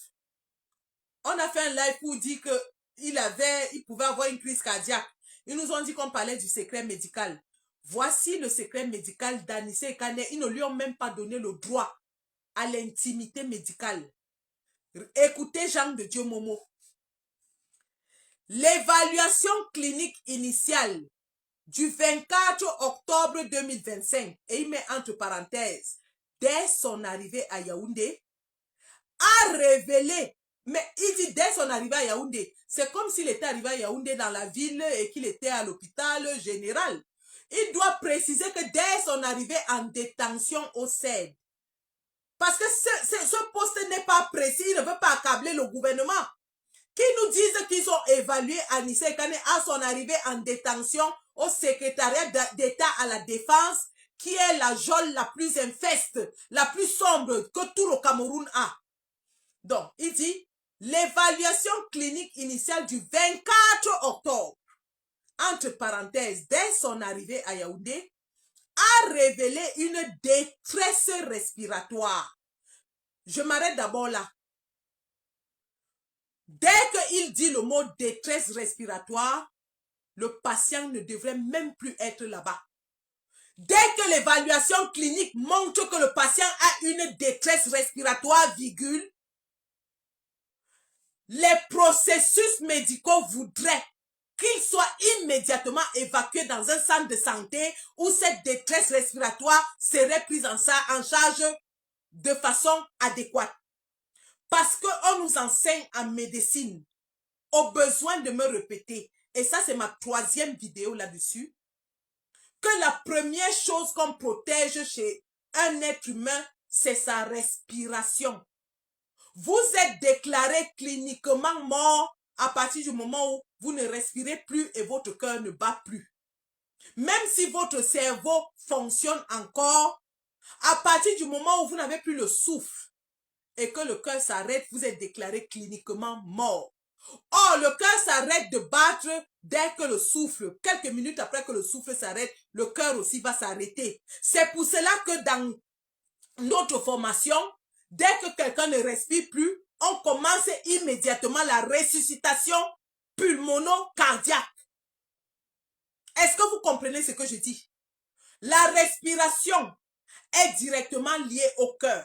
on a fait un live pour dire qu'il pouvait avoir une crise cardiaque. Ils nous ont dit qu'on parlait du secret médical. Voici le secret médical d'Anissé Ekane. Ils ne lui ont même pas donné le droit à l'intimité médicale. Écoutez Jean de Dieu Momo. L'évaluation clinique initiale du 24 octobre 2025, et il met entre parenthèses, dès son arrivée à Yaoundé, a révélé, mais il dit dès son arrivée à Yaoundé, c'est comme s'il était arrivé à Yaoundé dans la ville et qu'il était à l'hôpital général. Il doit préciser que dès son arrivée en détention au CED, parce que ce poste n'est pas précis, il ne veut pas accabler le gouvernement, qui nous disent qu'ils ont évalué Anissé Ekane à son arrivée en détention au secrétariat d'État à la défense, qui est la geôle la plus infeste, la plus sombre que tout le Cameroun a. Donc, il dit, l'évaluation clinique initiale du 24 octobre, entre parenthèses, dès son arrivée à Yaoundé, a révélé une détresse respiratoire. Je m'arrête d'abord là. Dès qu'il dit le mot détresse respiratoire, le patient ne devrait même plus être là-bas. Dès que l'évaluation clinique montre que le patient a une détresse respiratoire, virgule, les processus médicaux voudraient qu'il soit immédiatement évacué dans un centre de santé où cette détresse respiratoire serait prise en charge de façon adéquate. Parce qu'on nous enseigne en médecine, au besoin de me répéter, et ça c'est ma 3e vidéo là-dessus, que la première chose qu'on protège chez un être humain, c'est sa respiration. Vous êtes déclaré cliniquement mort à partir du moment où vous ne respirez plus et votre cœur ne bat plus. Même si votre cerveau fonctionne encore, à partir du moment où vous n'avez plus le souffle et que le cœur s'arrête, vous êtes déclaré cliniquement mort. Or, le cœur s'arrête de battre dès que le souffle, quelques minutes après que le souffle s'arrête, le cœur aussi va s'arrêter. C'est pour cela que dans notre formation, dès que quelqu'un ne respire plus, on commence immédiatement la ressuscitation pulmono-cardiaque. Est-ce que vous comprenez ce que je dis? La respiration est directement liée au cœur.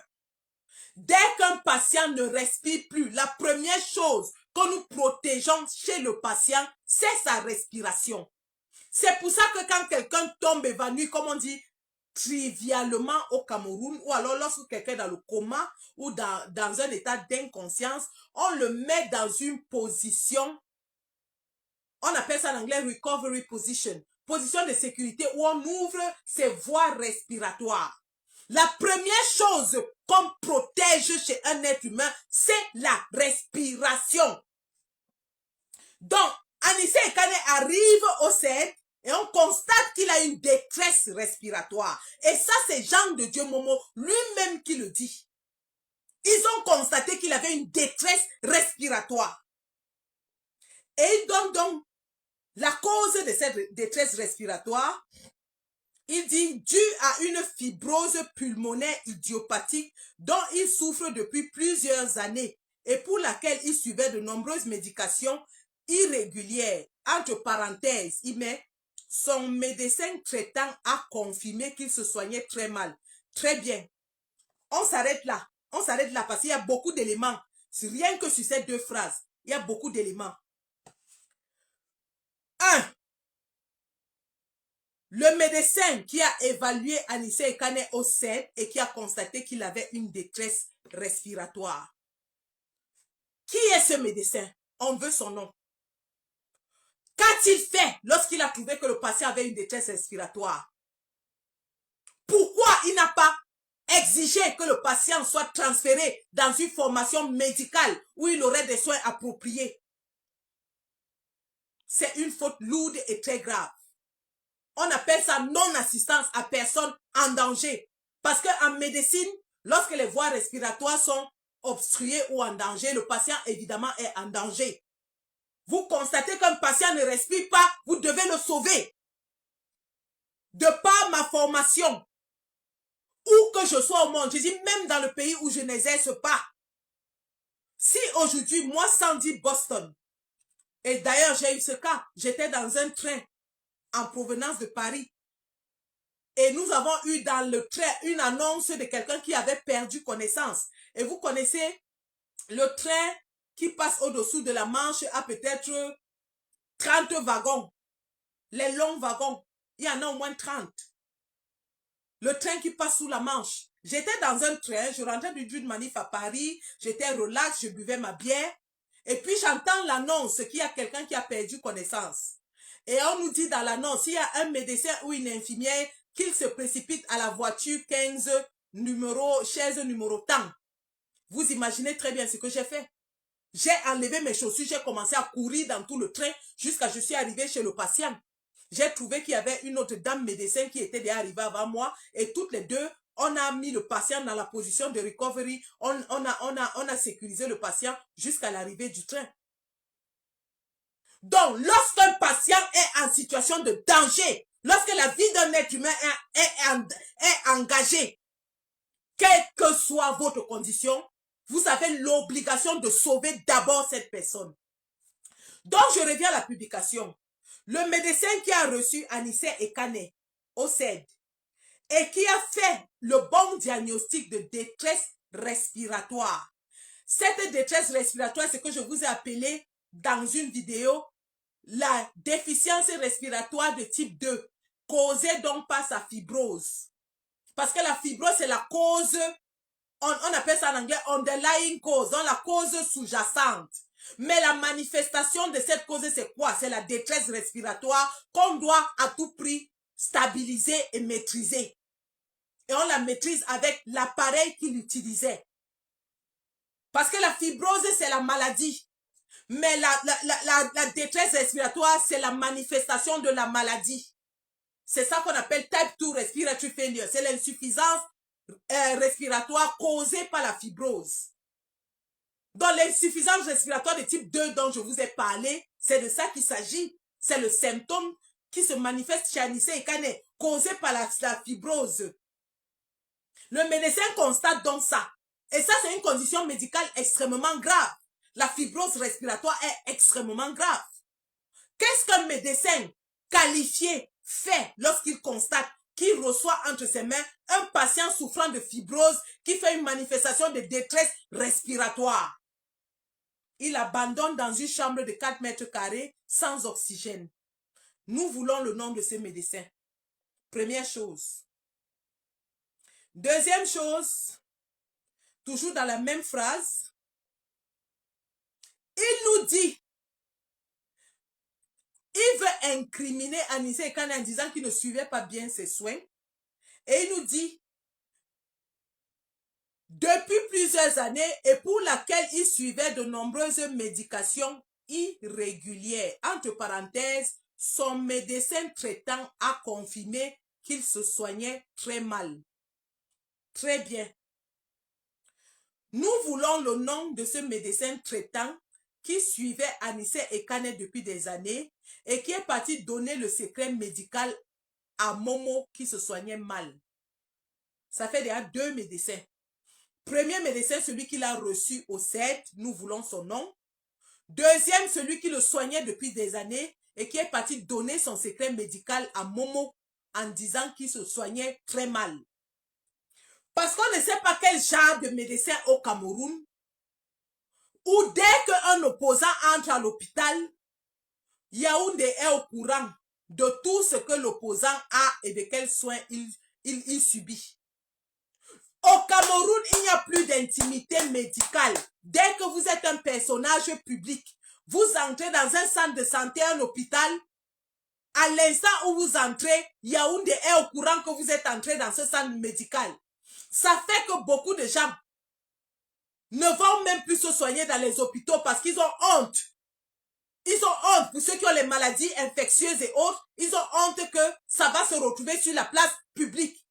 Dès qu'un patient ne respire plus, la première chose que nous protégeons chez le patient, c'est sa respiration. C'est pour ça que quand quelqu'un tombe évanoui, comme on dit, trivialement au Cameroun, ou alors lorsque quelqu'un est dans le coma ou dans un état d'inconscience, on le met dans une position, on appelle ça en anglais recovery position, position de sécurité où on ouvre ses voies respiratoires. La première chose qu'on protège chez un être humain, c'est la respiration. Donc, Anissé Ekane arrive au CED et on constate qu'il a une détresse respiratoire. Et ça, c'est Jean de Dieu Momo lui-même qui le dit. Ils ont constaté qu'il avait une détresse respiratoire. Et ils donnent donc la cause de cette détresse respiratoire. Il dit dû à une fibrose pulmonaire idiopathique dont il souffre depuis plusieurs années et pour laquelle il suivait de nombreuses médications irrégulières. Entre parenthèses, il met son médecin traitant a confirmé qu'il se soignait très mal. Très bien. On s'arrête là. On s'arrête là parce qu'il y a beaucoup d'éléments. Rien que sur ces deux phrases, il y a beaucoup d'éléments. 1. Le médecin qui a évalué Anissé Ekane au CED et qui a constaté qu'il avait une détresse respiratoire. Qui est ce médecin? On veut son nom. Qu'a-t-il fait lorsqu'il a trouvé que le patient avait une détresse respiratoire? Pourquoi il n'a pas exigé que le patient soit transféré dans une formation médicale où il aurait des soins appropriés? C'est une faute lourde et très grave. On appelle ça non-assistance à personne en danger. Parce qu'en médecine, lorsque les voies respiratoires sont obstruées ou en danger, le patient évidemment est en danger. Vous constatez qu'un patient ne respire pas, vous devez le sauver. De par ma formation, où que je sois au monde, je dis même dans le pays où je n'exerce pas. Si aujourd'hui, moi Sandy Boston, et d'ailleurs j'ai eu ce cas, j'étais dans un train en provenance de Paris. Et nous avons eu dans le train une annonce de quelqu'un qui avait perdu connaissance. Et vous connaissez, le train qui passe au-dessous de la Manche a peut-être 30 wagons. Les longs wagons, il y en a au moins 30. Le train qui passe sous la Manche. J'étais dans un train, je rentrais d'une manif à Paris, j'étais relax, je buvais ma bière. Et puis j'entends l'annonce qu'il y a quelqu'un qui a perdu connaissance. Et on nous dit dans l'annonce, il y a un médecin ou une infirmière qu'il se précipite à la voiture 15, chaise numéro tant. Vous imaginez très bien ce que j'ai fait. J'ai enlevé mes chaussures, j'ai commencé à courir dans tout le train jusqu'à je suis arrivé chez le patient. J'ai trouvé qu'il y avait une autre dame médecin qui était déjà arrivée avant moi et toutes les deux, on a mis le patient dans la position de recovery, on a sécurisé le patient jusqu'à l'arrivée du train. Donc, lorsqu'un patient est en situation de danger, lorsque la vie d'un être humain est engagée, quelle que soit votre condition, vous avez l'obligation de sauver d'abord cette personne. Donc, je reviens à la publication. Le médecin qui a reçu Anissé Ekane au CED et qui a fait le bon diagnostic de détresse respiratoire. Cette détresse respiratoire, c'est ce que je vous ai appelé dans une vidéo la déficience respiratoire de type 2, causée donc par sa fibrose. Parce que la fibrose, c'est la cause, on appelle ça en anglais underlying cause, donc la cause sous-jacente. Mais la manifestation de cette cause, c'est quoi? C'est la détresse respiratoire qu'on doit à tout prix stabiliser et maîtriser. Et on la maîtrise avec l'appareil qu'il utilisait. Parce que la fibrose, c'est la maladie. Mais la détresse respiratoire, c'est la manifestation de la maladie. C'est ça qu'on appelle type 2 respiratory failure. C'est l'insuffisance respiratoire causée par la fibrose. Dans l'insuffisance respiratoire de type 2 dont je vous ai parlé, c'est de ça qu'il s'agit. C'est le symptôme qui se manifeste chez Anissé Ekane, causé par la fibrose. Le médecin constate donc ça. Et ça, c'est une condition médicale extrêmement grave. La fibrose respiratoire est extrêmement grave. Qu'est-ce qu'un médecin qualifié fait lorsqu'il constate qu'il reçoit entre ses mains un patient souffrant de fibrose qui fait une manifestation de détresse respiratoire? Il abandonne dans une chambre de 4 mètres carrés sans oxygène. Nous voulons le nom de ce médecin. Première chose. Deuxième chose, toujours dans la même phrase, il nous dit, il veut incriminer Anissé Ekane en disant qu'il ne suivait pas bien ses soins. Et il nous dit, depuis plusieurs années et pour laquelle il suivait de nombreuses médications irrégulières. Entre parenthèses, son médecin traitant a confirmé qu'il se soignait très mal. Très bien. Nous voulons le nom de ce médecin traitant qui suivait Anissé Ekane depuis des années et qui est parti donner le secret médical à Momo qui se soignait mal. Ça fait déjà 2 médecins. Premier médecin, celui qui l'a reçu au CED, nous voulons son nom. Deuxième, celui qui le soignait depuis des années et qui est parti donner son secret médical à Momo en disant qu'il se soignait très mal. Parce qu'on ne sait pas quel genre de médecin au Cameroun, où dès qu'un opposant entre à l'hôpital, Yaoundé est au courant de tout ce que l'opposant a et de quels soins il subit. Au Cameroun, il n'y a plus d'intimité médicale. Dès que vous êtes un personnage public, vous entrez dans un centre de santé, un hôpital, à l'instant où vous entrez, Yaoundé est au courant que vous êtes entré dans ce centre médical. Ça fait que beaucoup de gens ne vont même plus se soigner dans les hôpitaux parce qu'ils ont honte. Ils ont honte pour ceux qui ont les maladies infectieuses et autres. Ils ont honte que ça va se retrouver sur la place publique.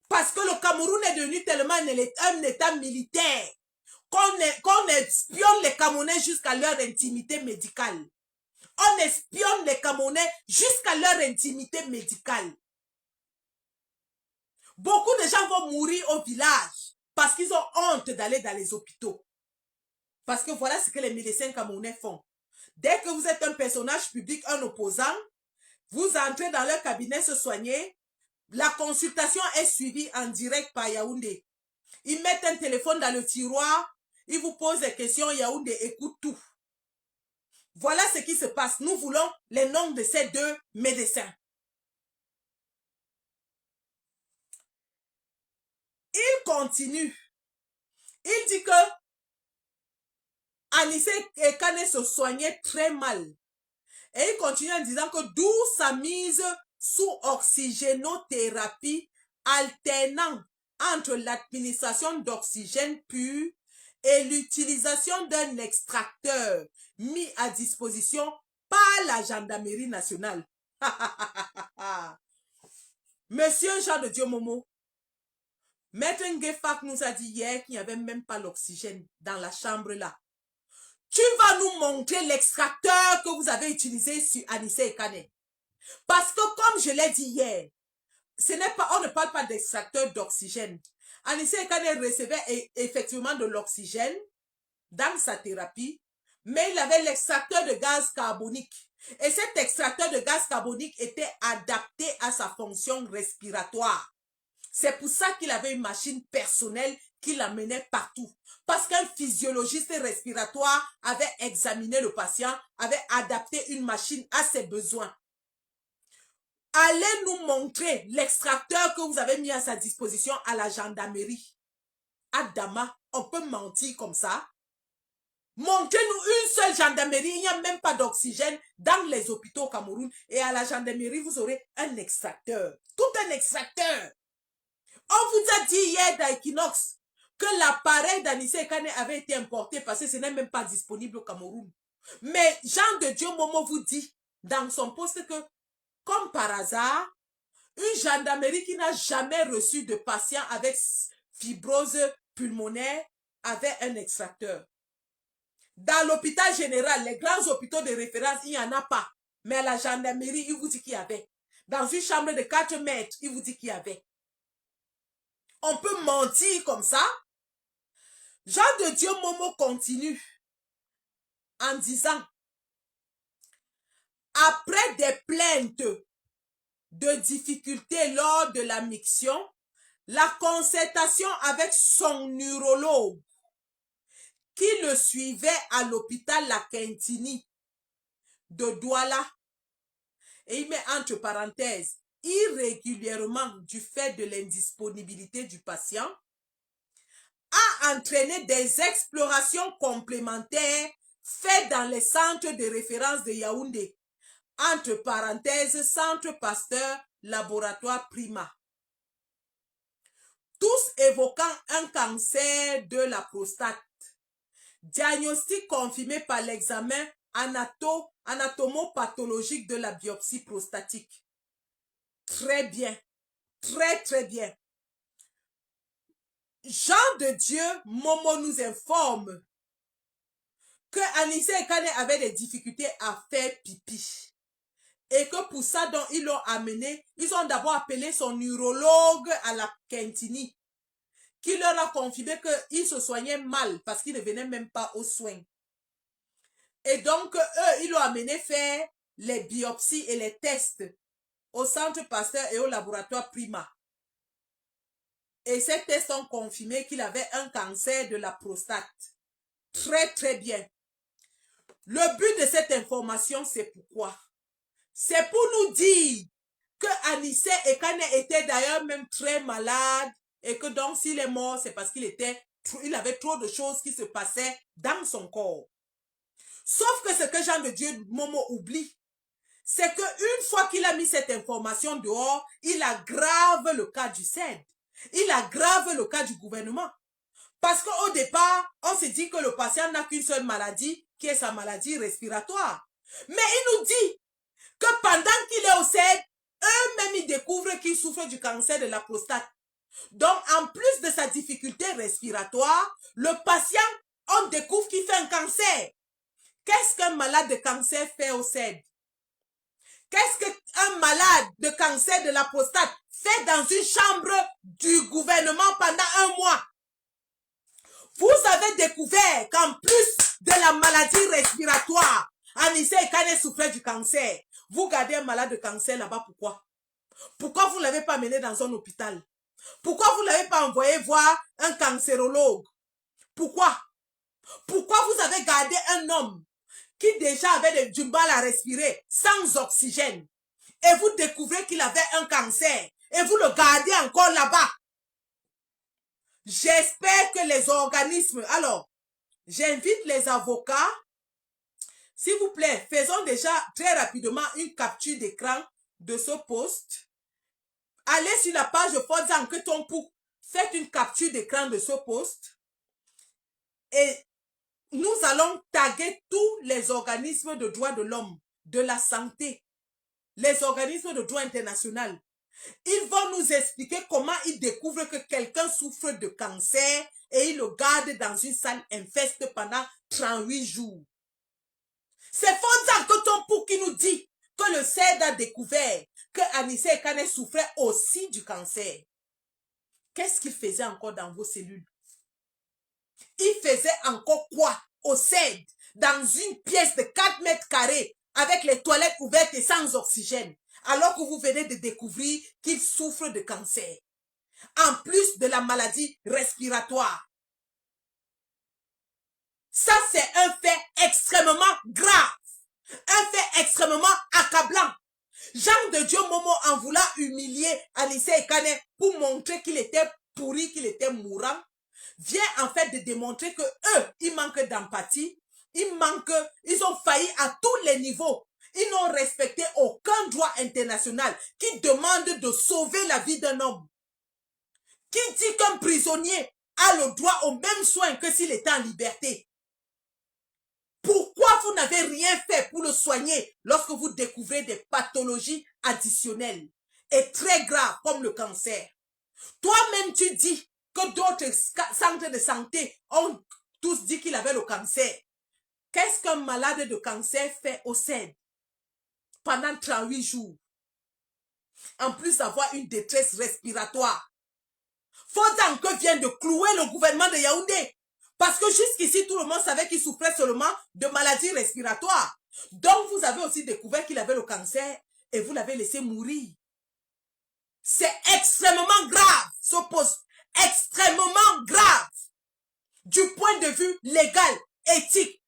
Parce que le Cameroun est devenu tellement un état militaire qu'on espionne les Camerounais jusqu'à leur intimité médicale. On espionne les Camerounais jusqu'à leur intimité médicale. Beaucoup de gens vont mourir au village parce qu'ils ont honte d'aller dans les hôpitaux. Parce que voilà ce que les médecins camerounais font. Dès que vous êtes un personnage public, un opposant, vous entrez dans leur cabinet se soigner. La consultation est suivie en direct par Yaoundé. Ils mettent un téléphone dans le tiroir, ils vous posent des questions, Yaoundé écoute tout. Voilà ce qui se passe. Nous voulons les noms de ces 2 médecins. Il continue. Il dit que Anissé Ekane se soignait très mal. Et il continue en disant que d'où sa mise sous oxygénothérapie alternant entre l'administration d'oxygène pur et l'utilisation d'un extracteur mis à disposition par la gendarmerie nationale. Monsieur Jean de Dieu Momo, Maître Ngefak nous a dit hier qu'il n'y avait même pas l'oxygène dans la chambre là. Tu vas nous montrer l'extracteur que vous avez utilisé sur Anissé Ekane. Parce que comme je l'ai dit hier, on ne parle pas d'extracteur d'oxygène. Anissé Ekane recevait effectivement de l'oxygène dans sa thérapie, mais il avait l'extracteur de gaz carbonique. Et cet extracteur de gaz carbonique était adapté à sa fonction respiratoire. C'est pour ça qu'il avait une machine personnelle qui l'amenait partout. Parce qu'un physiologiste respiratoire avait examiné le patient, avait adapté une machine à ses besoins. Allez nous montrer l'extracteur que vous avez mis à sa disposition à la gendarmerie. Adama, on peut mentir comme ça. Montrez-nous une seule gendarmerie. Il n'y a même pas d'oxygène dans les hôpitaux au Cameroun. Et à la gendarmerie, vous aurez un extracteur. Tout un extracteur. On vous a dit hier d'Equinox que l'appareil d'Anissé Ekane avait été importé parce que ce n'est même pas disponible au Cameroun. Mais Jean de Dieu Momo vous dit dans son poste que, comme par hasard, une gendarmerie qui n'a jamais reçu de patient avec fibrose pulmonaire avait un extracteur. Dans l'hôpital général, les grands hôpitaux de référence, il n'y en a pas. Mais à la gendarmerie, il vous dit qu'il y avait. Dans une chambre de 4 mètres, il vous dit qu'il y avait. On peut mentir comme ça. Jean de Dieu Momo continue en disant, après des plaintes de difficultés lors de la miction, la concertation avec son neurologue qui le suivait à l'hôpital La Quintini de Douala, et il met entre parenthèses, irrégulièrement du fait de l'indisponibilité du patient, a entraîné des explorations complémentaires faites dans les centres de référence de Yaoundé, entre parenthèses, Centre Pasteur, Laboratoire Prima, tous évoquant un cancer de la prostate. Diagnostic confirmé par l'examen anatomopathologique de la biopsie prostatique. Très bien, très bien. Jean de Dieu Momo nous informe que Anissé Ekane avait des difficultés à faire pipi. Et que pour ça, donc, ils l'ont amené, ils ont d'abord appelé son urologue à la Kentini, qui leur a confirmé qu'il se soignait mal parce qu'il ne venait même pas aux soins. Et donc, eux, ils l'ont amené faire les biopsies et les tests au Centre Pasteur et au laboratoire Prima. Et ces tests ont confirmé qu'il avait un cancer de la prostate. Très bien. Le but de cette information, c'est pourquoi? C'est pour nous dire que Anissé Ekane était d'ailleurs même très malade et que donc s'il est mort, c'est parce qu'il avait trop de choses qui se passaient dans son corps. Sauf que ce que Jean de Dieu Momo oublie, c'est qu'une fois qu'il a mis cette information dehors, il aggrave le cas du CED. Il aggrave le cas du gouvernement. Parce qu'au départ, on s'est dit que le patient n'a qu'une seule maladie, qui est sa maladie respiratoire. Mais il nous dit que pendant qu'il est au CED, eux-mêmes ils découvrent qu'il souffre du cancer de la prostate. Donc, en plus de sa difficulté respiratoire, le patient, on découvre qu'il fait un cancer. Qu'est-ce qu'un malade de cancer fait au CED? Qu'est-ce qu'un malade de cancer de la prostate fait dans une chambre du gouvernement pendant un mois? Vous avez découvert qu'en plus de la maladie respiratoire, Anissé Ekane souffrait du cancer. Vous gardez un malade de cancer là-bas, pourquoi? Pourquoi vous ne l'avez pas mené dans un hôpital? Pourquoi vous ne l'avez pas envoyé voir un cancérologue? Pourquoi? Pourquoi vous avez gardé un homme qui déjà avait du mal à respirer sans oxygène et vous découvrez qu'il avait un cancer et vous le gardez encore là-bas? J'espère que les organismes... Alors, j'invite les avocats, s'il vous plaît, faisons déjà très rapidement une capture d'écran de ce post. Allez sur la page Fodza Nketompu, faites une capture d'écran de ce post et nous allons taguer tous les organismes de droits de l'homme, de la santé, les organismes de droit international. Ils vont nous expliquer comment ils découvrent que quelqu'un souffre de cancer et ils le gardent dans une salle infeste pendant 38 jours. C'est Fodza Nketompu qui nous dit que le CED a découvert que Anissé Ekane souffrait aussi du cancer. Qu'est-ce qu'il faisait encore dans vos cellules? Il faisait encore quoi au CED dans une pièce de 4 mètres carrés avec les toilettes ouvertes et sans oxygène alors que vous venez de découvrir qu'il souffre de cancer en plus de la maladie respiratoire? Ça, c'est un fait extrêmement grave, un fait extrêmement accablant. Jean de Dieu Momo, en voulant humilier Anissé Ekane pour montrer qu'il était pourri, qu'il était mourant, vient en fait de démontrer que eux, ils manquent d'empathie, ils ont failli à tous les niveaux. Ils n'ont respecté aucun droit international qui demande de sauver la vie d'un homme. Qui dit qu'un prisonnier a le droit aux mêmes soins que s'il était en liberté? Pourquoi vous n'avez rien fait pour le soigner lorsque vous découvrez des pathologies additionnelles et très graves comme le cancer? Toi-même, tu dis que d'autres centres de santé ont tous dit qu'il avait le cancer. Qu'est-ce qu'un malade de cancer fait au CED pendant 38 jours? En plus d'avoir une détresse respiratoire. Fodza Nketompu vient de clouer le gouvernement de Yaoundé. Parce que jusqu'ici, tout le monde savait qu'il souffrait seulement de maladies respiratoires. Donc, vous avez aussi découvert qu'il avait le cancer et vous l'avez laissé mourir. C'est extrêmement grave, ce poste. Extrêmement grave. Du point de vue légal, éthique,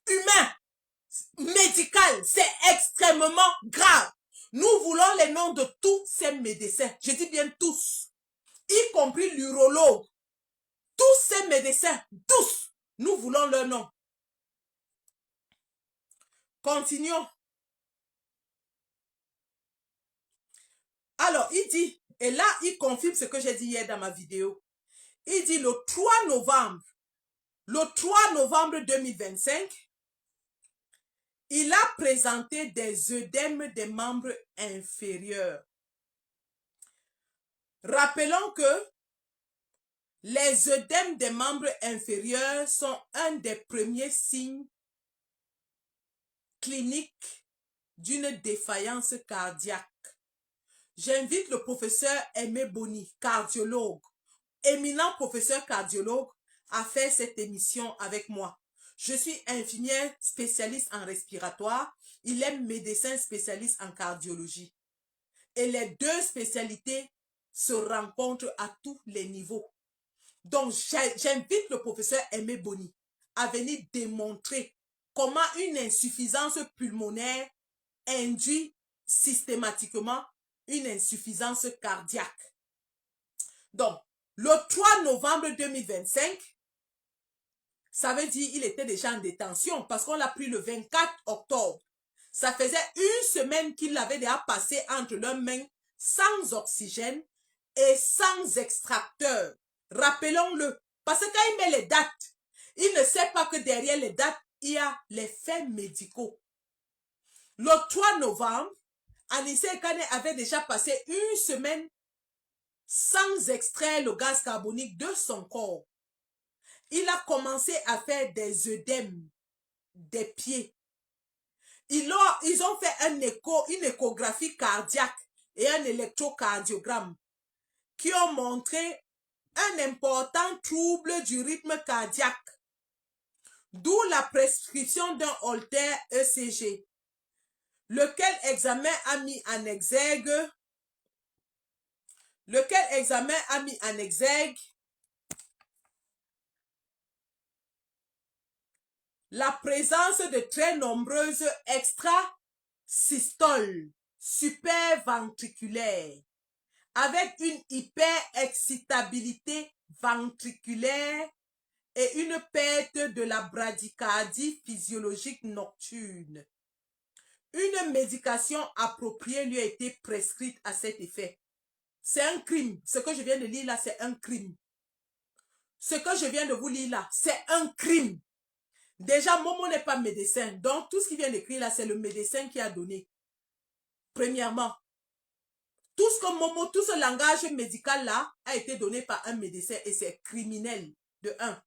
humain, médical, c'est extrêmement grave. Nous voulons les noms de tous ces médecins. Je dis bien tous, y compris l'urologue. Tous ces médecins, tous, nous voulons leurs noms. Continuons. Alors, il dit, et là, il confirme ce que j'ai dit hier dans ma vidéo. Il dit le 3 novembre 2025, il a présenté des œdèmes des membres inférieurs. Rappelons que les œdèmes des membres inférieurs sont un des premiers signes cliniques d'une défaillance cardiaque. J'invite le professeur Aimé Boni, cardiologue, éminent professeur cardiologue, à faire cette émission avec moi. Je suis infirmière spécialiste en respiratoire. Il est médecin spécialiste en cardiologie. Et les deux spécialités se rencontrent à tous les niveaux. Donc, j'invite le professeur Aimé Boni à venir démontrer comment une insuffisance pulmonaire induit systématiquement une insuffisance cardiaque. Donc, le 3 novembre 2025, ça veut dire qu'il était déjà en détention parce qu'on l'a pris le 24 octobre. Ça faisait une semaine qu'il l'avait déjà passé entre leurs mains sans oxygène et sans extracteur. Rappelons-le, parce que quand il met les dates, il ne sait pas que derrière les dates, il y a les faits médicaux. Le 3 novembre, Anissé Ekane avait déjà passé une semaine sans extraire le gaz carbonique de son corps. Il a commencé à faire des œdèmes des pieds. Ils ont fait une échographie cardiaque et un électrocardiogramme qui ont montré un important trouble du rythme cardiaque, d'où la prescription d'un Holter ECG, lequel examen a mis en exergue la présence de très nombreuses extrasystoles superventriculaires avec une hyperexcitabilité ventriculaire et une perte de la bradycardie physiologique nocturne. Une médication appropriée lui a été prescrite à cet effet. C'est un crime. Ce que je viens de lire là, c'est un crime. Ce que je viens de vous lire là, c'est un crime. Déjà, Momo n'est pas médecin. Donc, tout ce qu'il vient d'écrire là, c'est le médecin qui a donné. Premièrement, tout ce langage médical là a été donné par un médecin et c'est criminel, de un.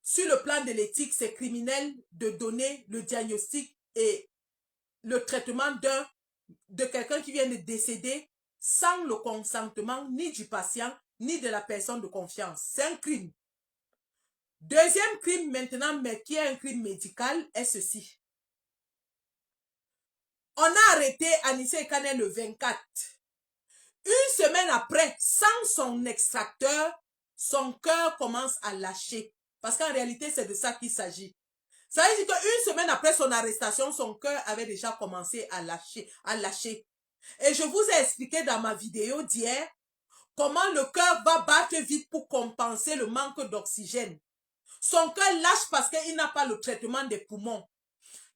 Sur le plan de l'éthique, c'est criminel de donner le diagnostic et le traitement de quelqu'un qui vient de décéder sans le consentement ni du patient, ni de la personne de confiance. C'est un crime. Deuxième crime maintenant, mais qui est un crime médical, est ceci. On a arrêté Anissé Ekane le 24. Une semaine après, sans son extracteur, son cœur commence à lâcher. Parce qu'en réalité, c'est de ça qu'il s'agit. Ça veut dire qu'une semaine après son arrestation, son cœur avait déjà commencé à lâcher. Et je vous ai expliqué dans ma vidéo d'hier comment le cœur va battre vite pour compenser le manque d'oxygène. Son cœur lâche parce qu'il n'a pas le traitement des poumons.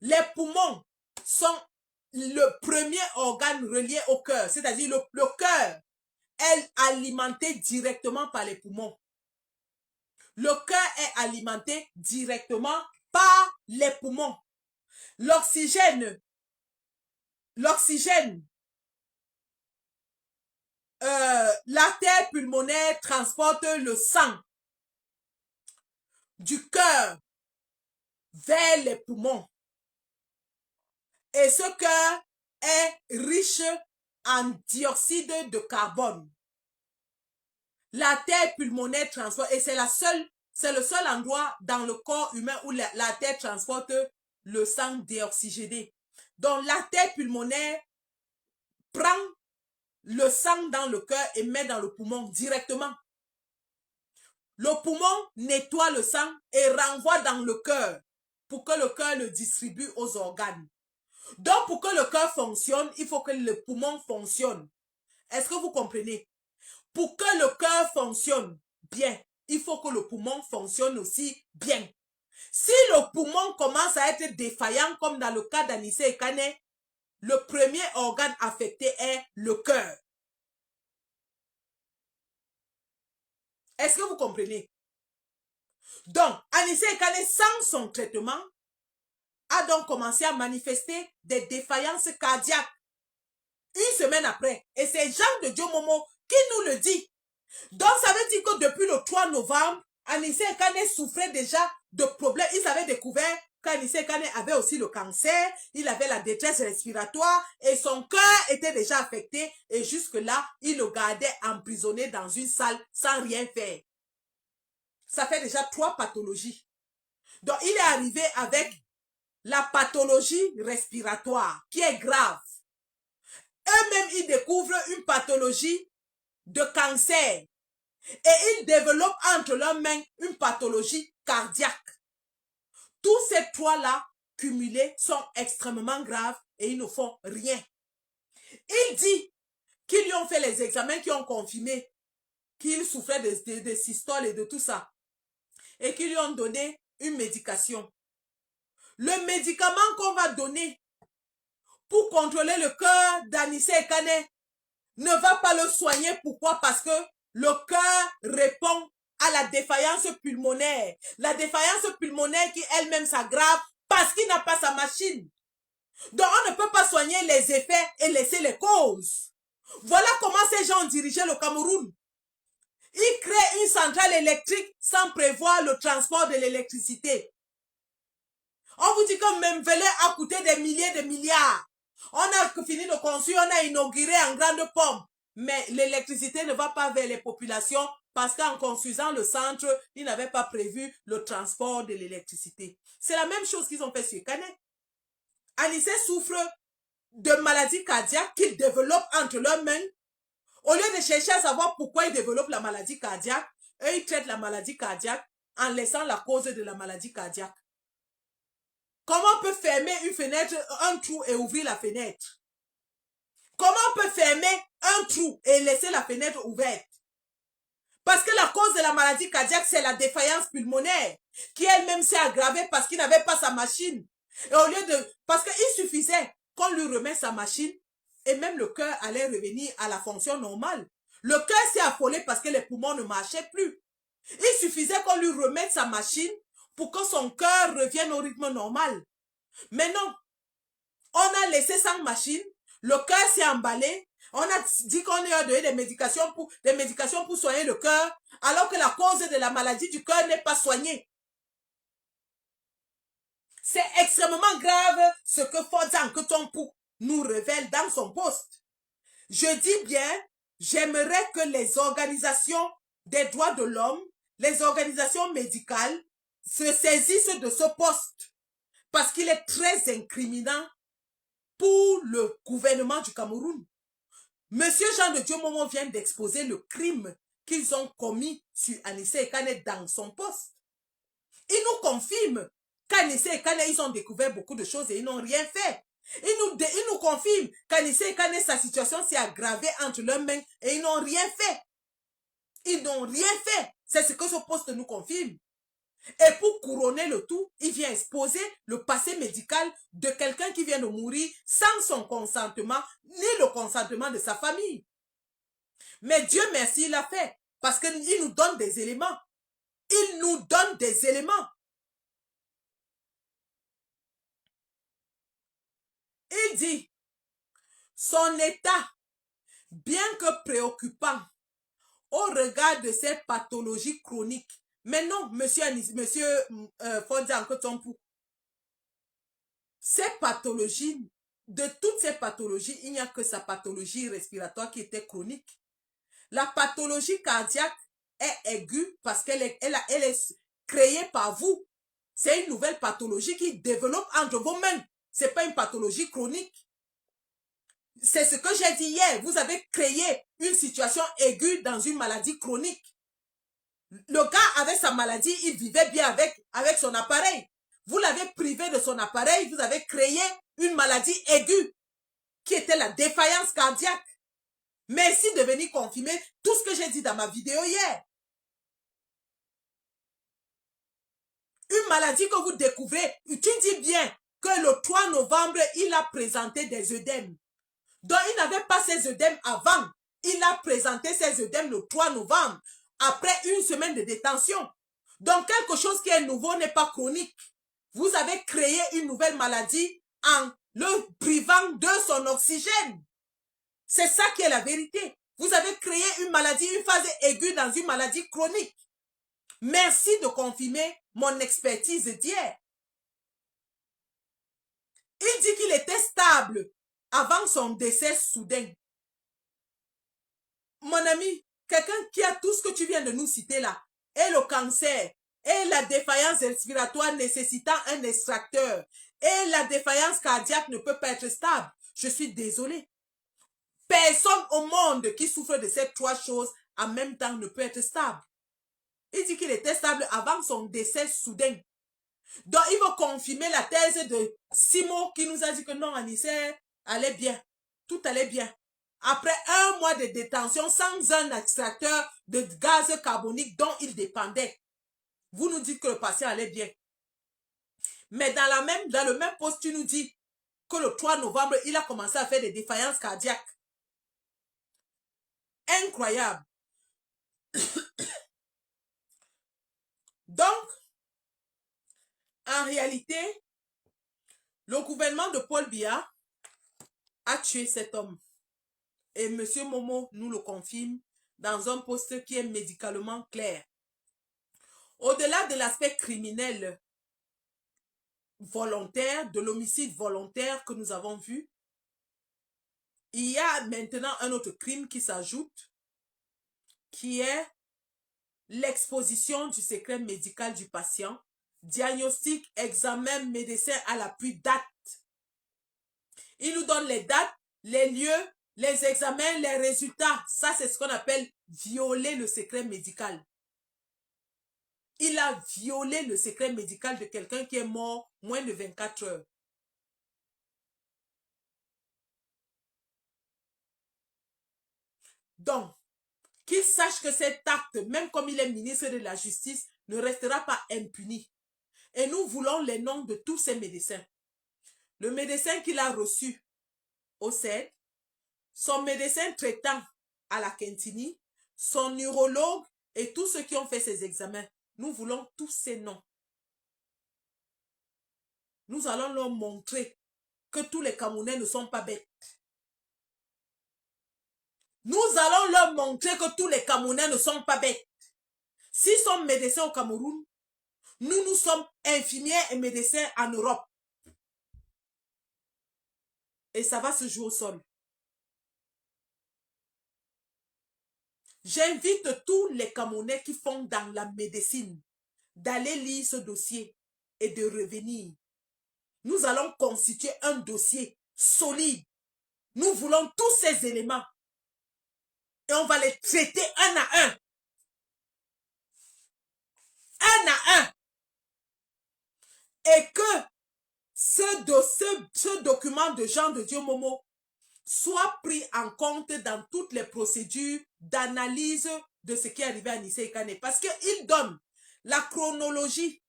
Les poumons sont le premier organe relié au cœur, c'est-à-dire le cœur est alimenté directement par les poumons. Le cœur est alimenté directement par les poumons. L'oxygène, l'artère pulmonaire transporte le sang du cœur vers les poumons. Et ce cœur est riche en dioxyde de carbone. L'artère pulmonaire transporte, et c'est le seul endroit dans le corps humain où l'artère transporte le sang déoxygéné. Donc l'artère pulmonaire prend le sang dans le cœur et met dans le poumon directement. Le poumon nettoie le sang et renvoie dans le cœur pour que le cœur le distribue aux organes. Donc, pour que le cœur fonctionne, il faut que le poumon fonctionne. Est-ce que vous comprenez? Pour que le cœur fonctionne bien, il faut que le poumon fonctionne aussi bien. Si le poumon commence à être défaillant, comme dans le cas d'Anissé Ekane, le premier organe affecté est le cœur. Est-ce que vous comprenez? Donc, Anissé Ekane, sans son traitement, a donc commencé à manifester des défaillances cardiaques. Une semaine après. Et c'est Jean de Dieu Momo qui nous le dit. Donc, ça veut dire que depuis le 3 novembre, Anissé Ekane souffrait déjà de problèmes. Ils avaient découvert qu'Anissé Ekane avait aussi le cancer, il avait la détresse respiratoire et son cœur était déjà affecté. Et jusque-là, il le gardait emprisonné dans une salle sans rien faire. Ça fait déjà 3 pathologies. Donc, il est arrivé avec la pathologie respiratoire qui est grave. Eux-mêmes, ils découvrent une pathologie de cancer. Et ils développent entre leurs mains une pathologie cardiaque. Tous ces 3-là, cumulés, sont extrêmement graves et ils ne font rien. Il dit qu'ils lui ont fait les examens qui ont confirmé qu'il souffrait de systole et de tout ça. Et qu'ils lui ont donné une médication. Le médicament qu'on va donner pour contrôler le cœur d'Anissé Ekane ne va pas le soigner. Pourquoi? Parce que le cœur répond à la défaillance pulmonaire. La défaillance pulmonaire qui elle-même s'aggrave parce qu'il n'a pas sa machine. Donc on ne peut pas soigner les effets et laisser les causes. Voilà comment ces gens ont dirigé le Cameroun. Ils créent une centrale électrique sans prévoir le transport de l'électricité. On vous dit que Memvele a coûté des milliers de milliards. On a fini de construire, on a inauguré en grande pompe. Mais l'électricité ne va pas vers les populations parce qu'en construisant le centre, ils n'avaient pas prévu le transport de l'électricité. C'est la même chose qu'ils ont fait sur Ekane. Anissé souffre de maladies cardiaques qu'il développe entre leurs mains. Au lieu de chercher à savoir pourquoi il développe la maladie cardiaque, eux, ils traitent la maladie cardiaque en laissant la cause de la maladie cardiaque. Comment on peut fermer une fenêtre, un trou et ouvrir la fenêtre? Comment on peut fermer un trou et laisser la fenêtre ouverte? Parce que la cause de la maladie cardiaque, c'est la défaillance pulmonaire, qui elle-même s'est aggravée parce qu'il n'avait pas sa machine. Et au lieu de... Parce qu'il suffisait qu'on lui remette sa machine, et même le cœur allait revenir à la fonction normale. Le cœur s'est affolé parce que les poumons ne marchaient plus. Il suffisait qu'on lui remette sa machine pour que son cœur revienne au rythme normal. Mais non, on a laissé sans machine, le cœur s'est emballé, on a dit qu'on a donné des médications pour soigner le cœur, alors que la cause de la maladie du cœur n'est pas soignée. C'est extrêmement grave ce que Fodza Nketompu nous révèle dans son poste. Je dis bien, j'aimerais que les organisations des droits de l'homme, les organisations médicales, se saisissent de ce poste parce qu'il est très incriminant pour le gouvernement du Cameroun. Monsieur Jean de Dieu Momo vient d'exposer le crime qu'ils ont commis sur Anissé Ekane dans son poste. Il nous confirme qu'Anissé Ekane, ils ont découvert beaucoup de choses et ils n'ont rien fait. Il nous confirme qu'Anissé Ekane, sa situation s'est aggravée entre leurs mains et ils n'ont rien fait. Ils n'ont rien fait. C'est ce que ce poste nous confirme. Et pour couronner le tout, il vient exposer le passé médical de quelqu'un qui vient de mourir sans son consentement, ni le consentement de sa famille. Mais Dieu merci, il l'a fait. Parce qu'il nous donne des éléments. Il nous donne des éléments. Il dit, son état, bien que préoccupant, au regard de ses pathologies chroniques. Mais non, monsieur Fodza Nketompu, ces pathologies, de toutes ces pathologies, il n'y a que sa pathologie respiratoire qui était chronique. La pathologie cardiaque est aiguë parce qu'elle est créée par vous. C'est une nouvelle pathologie qui développe entre vos mains. Ce n'est pas une pathologie chronique. C'est ce que j'ai dit hier. Vous avez créé une situation aiguë dans une maladie chronique. Le gars avait sa maladie, il vivait bien avec son appareil. Vous l'avez privé de son appareil, vous avez créé une maladie aiguë qui était la défaillance cardiaque. Merci de venir confirmer tout ce que j'ai dit dans ma vidéo hier. Une maladie que vous découvrez, tu dis bien que le 3 novembre, il a présenté des œdèmes. Donc, il n'avait pas ces œdèmes avant. Il a présenté ses œdèmes le 3 novembre, après une semaine de détention. Donc, quelque chose qui est nouveau n'est pas chronique. Vous avez créé une nouvelle maladie en le privant de son oxygène. C'est ça qui est la vérité. Vous avez créé une maladie, une phase aiguë dans une maladie chronique. Merci de confirmer mon expertise d'hier. Il dit qu'il était stable avant son décès soudain. Mon ami, quelqu'un qui a tout ce que tu viens de nous citer là, et le cancer, et la défaillance respiratoire nécessitant un extracteur, et la défaillance cardiaque ne peut pas être stable. Je suis désolé. Personne au monde qui souffre de ces trois choses en même temps ne peut être stable. Il dit qu'il était stable avant son décès soudain. Donc, il va confirmer la thèse de Simo qui nous a dit que non, Anissé allait bien. Tout allait bien. Après un mois de détention sans un extracteur de gaz carbonique dont il dépendait. Vous nous dites que le patient allait bien. Mais dans le même poste, tu nous dis que le 3 novembre, il a commencé à faire des défaillances cardiaques. Incroyable. Donc, en réalité, le gouvernement de Paul Biya a tué cet homme. Et M. Momo nous le confirme dans un poste qui est médicalement clair. Au-delà de l'aspect criminel volontaire, de l'homicide volontaire que nous avons vu, il y a maintenant un autre crime qui s'ajoute, qui est l'exposition du secret médical du patient, diagnostic, examen, médecin à l'appui, date. Il nous donne les dates, les lieux, les examens, les résultats. Ça, c'est ce qu'on appelle violer le secret médical. Il a violé le secret médical de quelqu'un qui est mort moins de 24 heures. Donc, qu'il sache que cet acte, même comme il est ministre de la Justice, ne restera pas impuni. Et nous voulons les noms de tous ces médecins. Le médecin qu'il a reçu au CED, son médecin traitant à la Quintini, son neurologue et tous ceux qui ont fait ces examens. Nous voulons tous ces noms. Nous allons leur montrer que tous les Camerounais ne sont pas bêtes. Nous allons leur montrer que tous les Camerounais ne sont pas bêtes. S'ils sont médecins au Cameroun, nous sommes infirmières et médecins en Europe. Et ça va se jouer au sol. J'invite tous les Camerounais qui font dans la médecine d'aller lire ce dossier et de revenir. Nous allons constituer un dossier solide. Nous voulons tous ces éléments. Et on va les traiter un à un. Un à un. Et que ce document de Jean de Dieu Momo soit pris en compte dans toutes les procédures d'analyse de ce qui est arrivé à Nissé Kane. Parce qu'il donne la chronologie,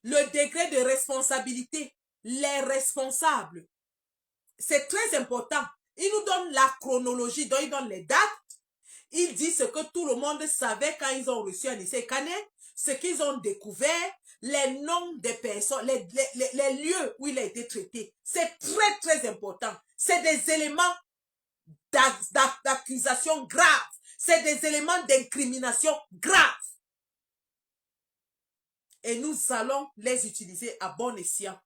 le degré de responsabilité, les responsables. C'est très important. Il nous donne la chronologie, donc il donne les dates. Il dit ce que tout le monde savait quand ils ont reçu Anissé Kane, ce qu'ils ont découvert, les noms des personnes, les lieux où il a été traité. C'est très, très important. C'est des éléments d'accusation graves. C'est des éléments d'incrimination graves. Et nous allons les utiliser à bon escient.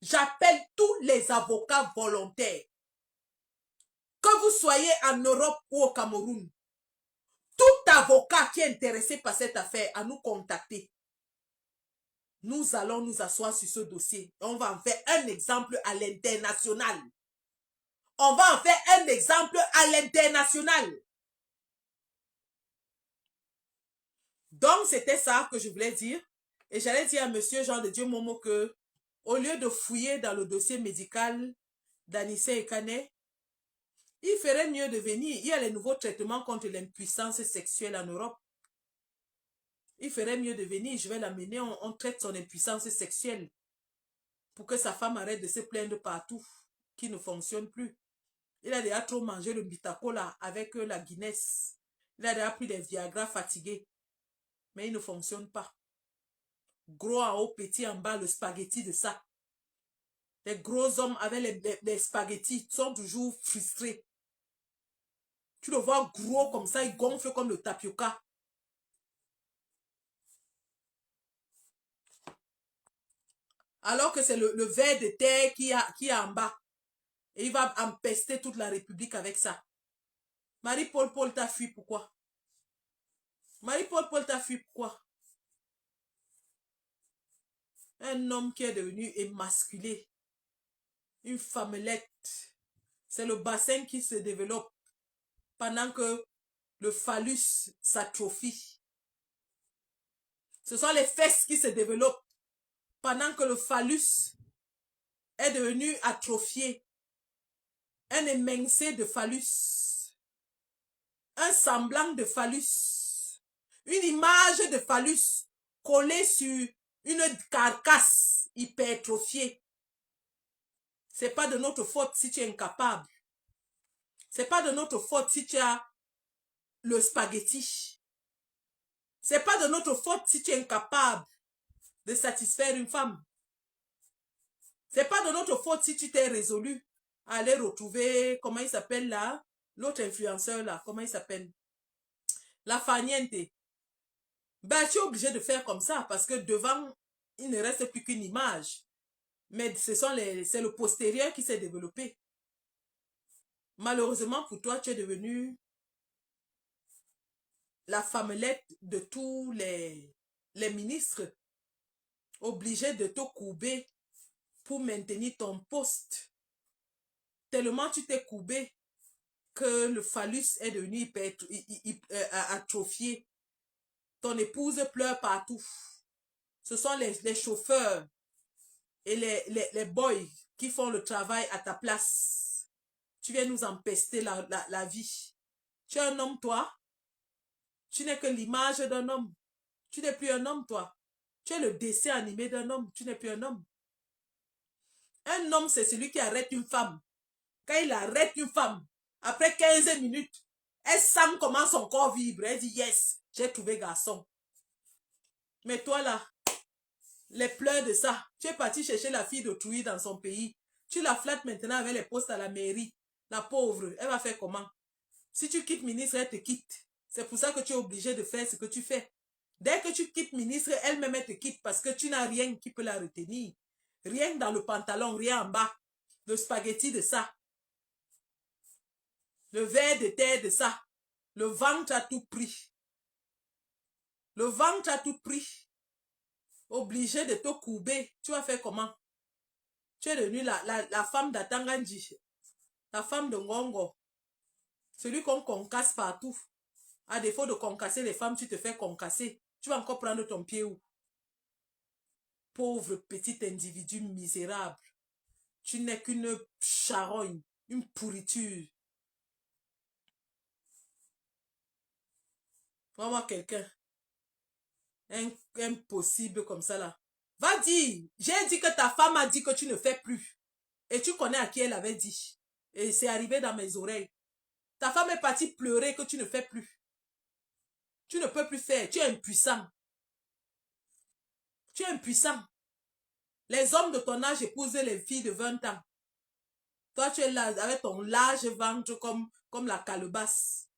J'appelle tous les avocats volontaires. Que vous soyez en Europe ou au Cameroun, tout avocat qui est intéressé par cette affaire à nous contacter. Nous allons nous asseoir sur ce dossier. On va en faire un exemple à l'international. On va en faire un exemple à l'international. Donc, c'était ça que je voulais dire. Et j'allais dire à monsieur Jean de Dieu Momo que au lieu de fouiller dans le dossier médical d'Anissé Ekane, il ferait mieux de venir. Il y a les nouveaux traitements contre l'impuissance sexuelle en Europe. Il ferait mieux de venir. Je vais l'amener. On traite son impuissance sexuelle pour que sa femme arrête de se plaindre partout, qui ne fonctionne plus. Il a déjà trop mangé le bitacola avec la Guinness. Il a déjà pris des Viagra fatigués. Mais il ne fonctionne pas. Gros en haut, petit en bas, le spaghetti de ça. Les gros hommes avec les spaghettis sont toujours frustrés. Tu le vois gros comme ça, il gonfle comme le tapioca. Alors que c'est le ver de terre qui est en bas. Et il va empester toute la République avec ça. Marie-Paul Paul t'a fui, pourquoi? Marie-Paul Paul t'a fui, pourquoi? Un homme qui est devenu émasculé. Une femmelette. C'est le bassin qui se développe pendant que le phallus s'atrophie. Ce sont les fesses qui se développent pendant que le phallus est devenu atrophié. Un émincé de phallus. Un semblant de phallus. Une image de phallus collée sur une carcasse hypertrophiée. C'est pas de notre faute si tu es incapable. C'est pas de notre faute si tu as le spaghetti. C'est pas de notre faute si tu es incapable de satisfaire une femme. C'est pas de notre faute si tu t'es résolu à aller retrouver, comment il s'appelle là, l'autre influenceur là, comment il s'appelle, la Faniente. Ben, tu es obligé de faire comme ça parce que devant, il ne reste plus qu'une image. Mais c'est le postérieur qui s'est développé. Malheureusement pour toi, tu es devenu la femmelette de tous les ministres, obligé de te courber pour maintenir ton poste. Tellement tu t'es courbé que le phallus est devenu atrophié. Ton épouse pleure partout. Ce sont les chauffeurs et les boys qui font le travail à ta place. Tu viens nous empester la vie. Tu es un homme, toi. Tu n'es que l'image d'un homme. Tu n'es plus un homme, toi. Tu es le dessin animé d'un homme. Tu n'es plus un homme. Un homme, c'est celui qui arrête une femme. Quand il arrête une femme, après 15 minutes, elle sent comment son corps vibre. Elle dit, yes, j'ai trouvé garçon. Mais toi là, les pleurs de ça, tu es parti chercher la fille d'autrui dans son pays. Tu la flattes maintenant avec les postes à la mairie. La pauvre, elle va faire comment? Si tu quittes ministre, elle te quitte. C'est pour ça que tu es obligé de faire ce que tu fais. Dès que tu quittes ministre, elle-même elle te quitte parce que tu n'as rien qui peut la retenir. Rien dans le pantalon, rien en bas. Le spaghetti de ça. Le ver de terre de ça. Le ventre a tout pris. Le ventre a tout pris. Obligé de te courber. Tu vas faire comment? Tu es devenue la femme d'Atanganji. La femme de Ngongo. Celui qu'on concasse partout. À défaut de concasser les femmes, tu te fais concasser. Tu vas encore prendre ton pied où? Pauvre petit individu misérable. Tu n'es qu'une charogne. Une pourriture. Vraiment quelqu'un. Impossible comme ça là. Va dire. J'ai dit que ta femme a dit que tu ne fais plus. Et tu connais à qui elle avait dit. Et c'est arrivé dans mes oreilles. Ta femme est partie pleurer que tu ne fais plus. Tu ne peux plus faire. Tu es impuissant. Tu es impuissant. Les hommes de ton âge épousent les filles de 20 ans. Toi, tu es là avec ton large ventre comme la calebasse.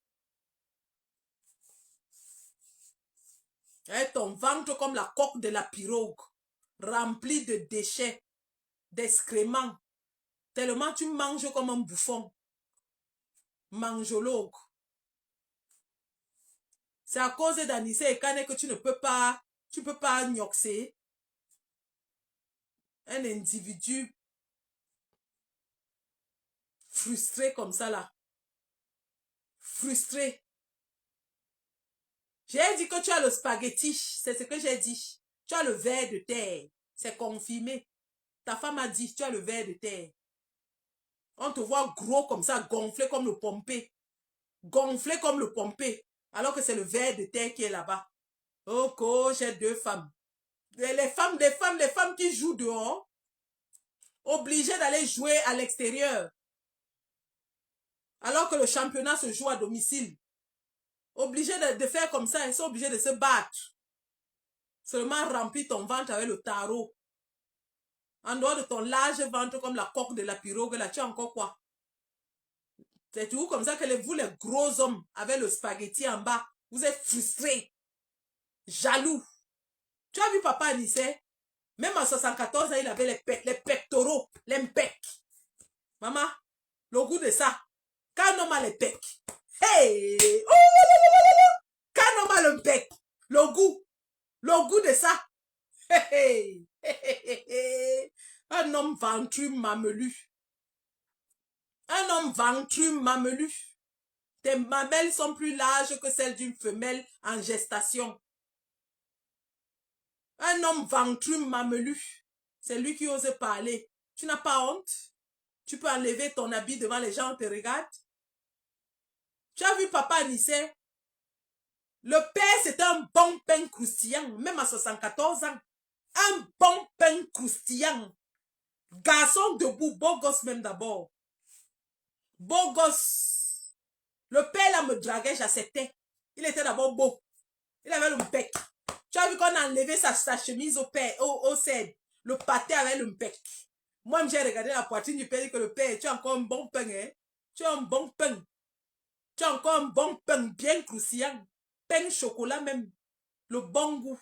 Avec ton ventre comme la coque de la pirogue. Rempli de déchets, d'excréments. Tellement tu manges comme un bouffon. Mangeologue. C'est à cause d'Anissé Ekane que tu peux pas gnoxer un individu frustré comme ça là. Frustré. J'ai dit que tu as le spaghetti. C'est ce que j'ai dit. Tu as le ver de terre. C'est confirmé. Ta femme a dit, tu as le ver de terre. On te voit gros comme ça, gonflé comme le pompé. Gonflé comme le pompé. Alors que c'est le ver de terre qui est là-bas. Oh, j'ai 2 femmes. Les femmes qui jouent dehors, obligées d'aller jouer à l'extérieur. Alors que le championnat se joue à domicile. Obligées de faire comme ça, elles sont obligées de se battre. Seulement remplir ton ventre avec le tarot. En dehors de ton large ventre comme la coque de la pirogue, là, tu as encore quoi? C'est tout comme ça que vous, les gros hommes, avec le spaghetti en bas, vous êtes frustrés, jaloux. Tu as vu papa Anissé? Même en 74 ans, il avait les pectoraux, les pecs. Maman, le goût de ça. Quand on a les pecs. Hey! Quand on a le bec, le goût de ça. Hey! Un homme ventru mamelu. Un homme ventru mamelu. Tes mamelles sont plus larges que celles d'une femelle en gestation. Un homme ventru mamelu. C'est lui qui ose parler. Tu n'as pas honte? Tu peux enlever ton habit devant les gens, on te regarde. Tu as vu papa Anissé? Le père, c'était un bon pain croustillant, même à 74 ans. Un bon pain croustillant. Garçon debout, beau gosse même d'abord. Beau gosse. Le père là me draguait, j'acceptais. Il était d'abord beau. Il avait le bec. Tu as vu qu'on a enlevé sa chemise au cèdre. Le pâté avec le bec. Moi, j'ai regardé la poitrine du père et que le père, tu as encore un bon pain, hein? Tu as un bon pain. Tu as encore un bon pain bien croustillant. Pain chocolat même. Le bon goût.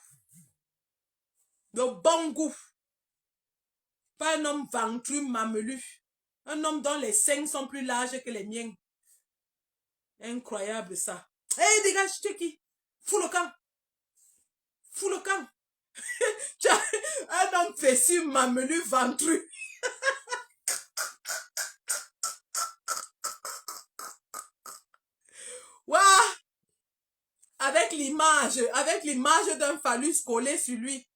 Le bon goût. Pas un homme ventru mamelu. Un homme dont les seins sont plus larges que les miens. Incroyable ça. Hé, hey, dégage, tu es qui? Fous le camp. Fous le camp. Un homme fessu mamelu ventru. Waouh! Avec l'image d'un phallus collé sur lui.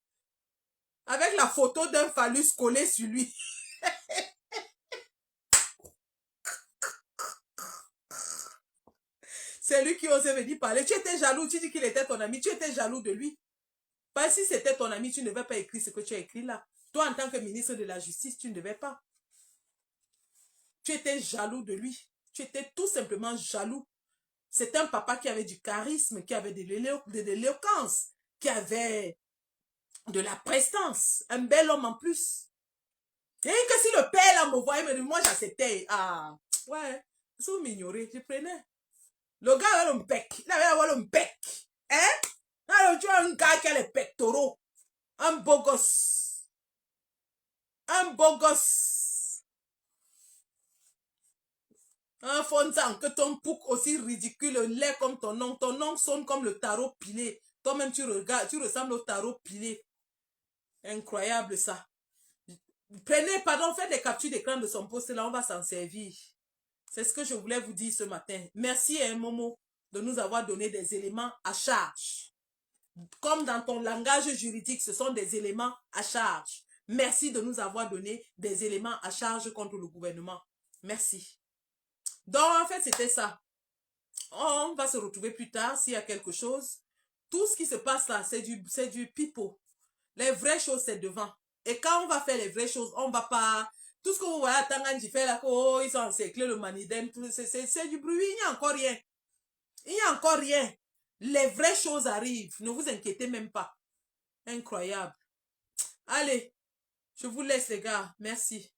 Avec la photo d'un phallus collé sur lui. C'est lui qui osait venir parler. Tu étais jaloux, tu dis qu'il était ton ami, tu étais jaloux de lui. Parce que si c'était ton ami, tu ne devais pas écrire ce que tu as écrit là. Toi, en tant que ministre de la Justice, tu ne devais pas. Tu étais jaloux de lui. Tu étais tout simplement jaloux. C'était un papa qui avait du charisme, qui avait de l'éloquence, qui avait de la prestance. Un bel homme en plus. Et que si le père là me voyait, me dit, moi j'acceptais. Ah, ouais, si vous m'ignorez, je prenais. Le gars avait le bec. Il avait le bec. Hein? Alors, tu as un gars qui a les pectoraux. Un beau gosse. Un beau gosse. Un fonzan que ton pouc aussi ridicule, laid comme ton oncle. Ton oncle sonne comme le tarot pilé. Toi-même, tu regardes, tu ressembles au tarot pilé. Incroyable ça. Prenez, pardon, faites des captures d'écran de son poste là, on va s'en servir. C'est ce que je voulais vous dire ce matin. Merci à Momo de nous avoir donné des éléments à charge. Comme dans ton langage juridique, ce sont des éléments à charge. Merci de nous avoir donné des éléments à charge contre le gouvernement. Merci. Donc, en fait, c'était ça. On va se retrouver plus tard s'il y a quelque chose. Tout ce qui se passe là, c'est du pipeau. Les vraies choses, c'est devant. Et quand on va faire les vraies choses, on va pas... Tout ce que vous voyez à Tanganji fait là, oh, ils ont encerclé le Maniden, c'est du bruit, il n'y a encore rien. Il n'y a encore rien. Les vraies choses arrivent. Ne vous inquiétez même pas. Incroyable. Allez, je vous laisse les gars. Merci.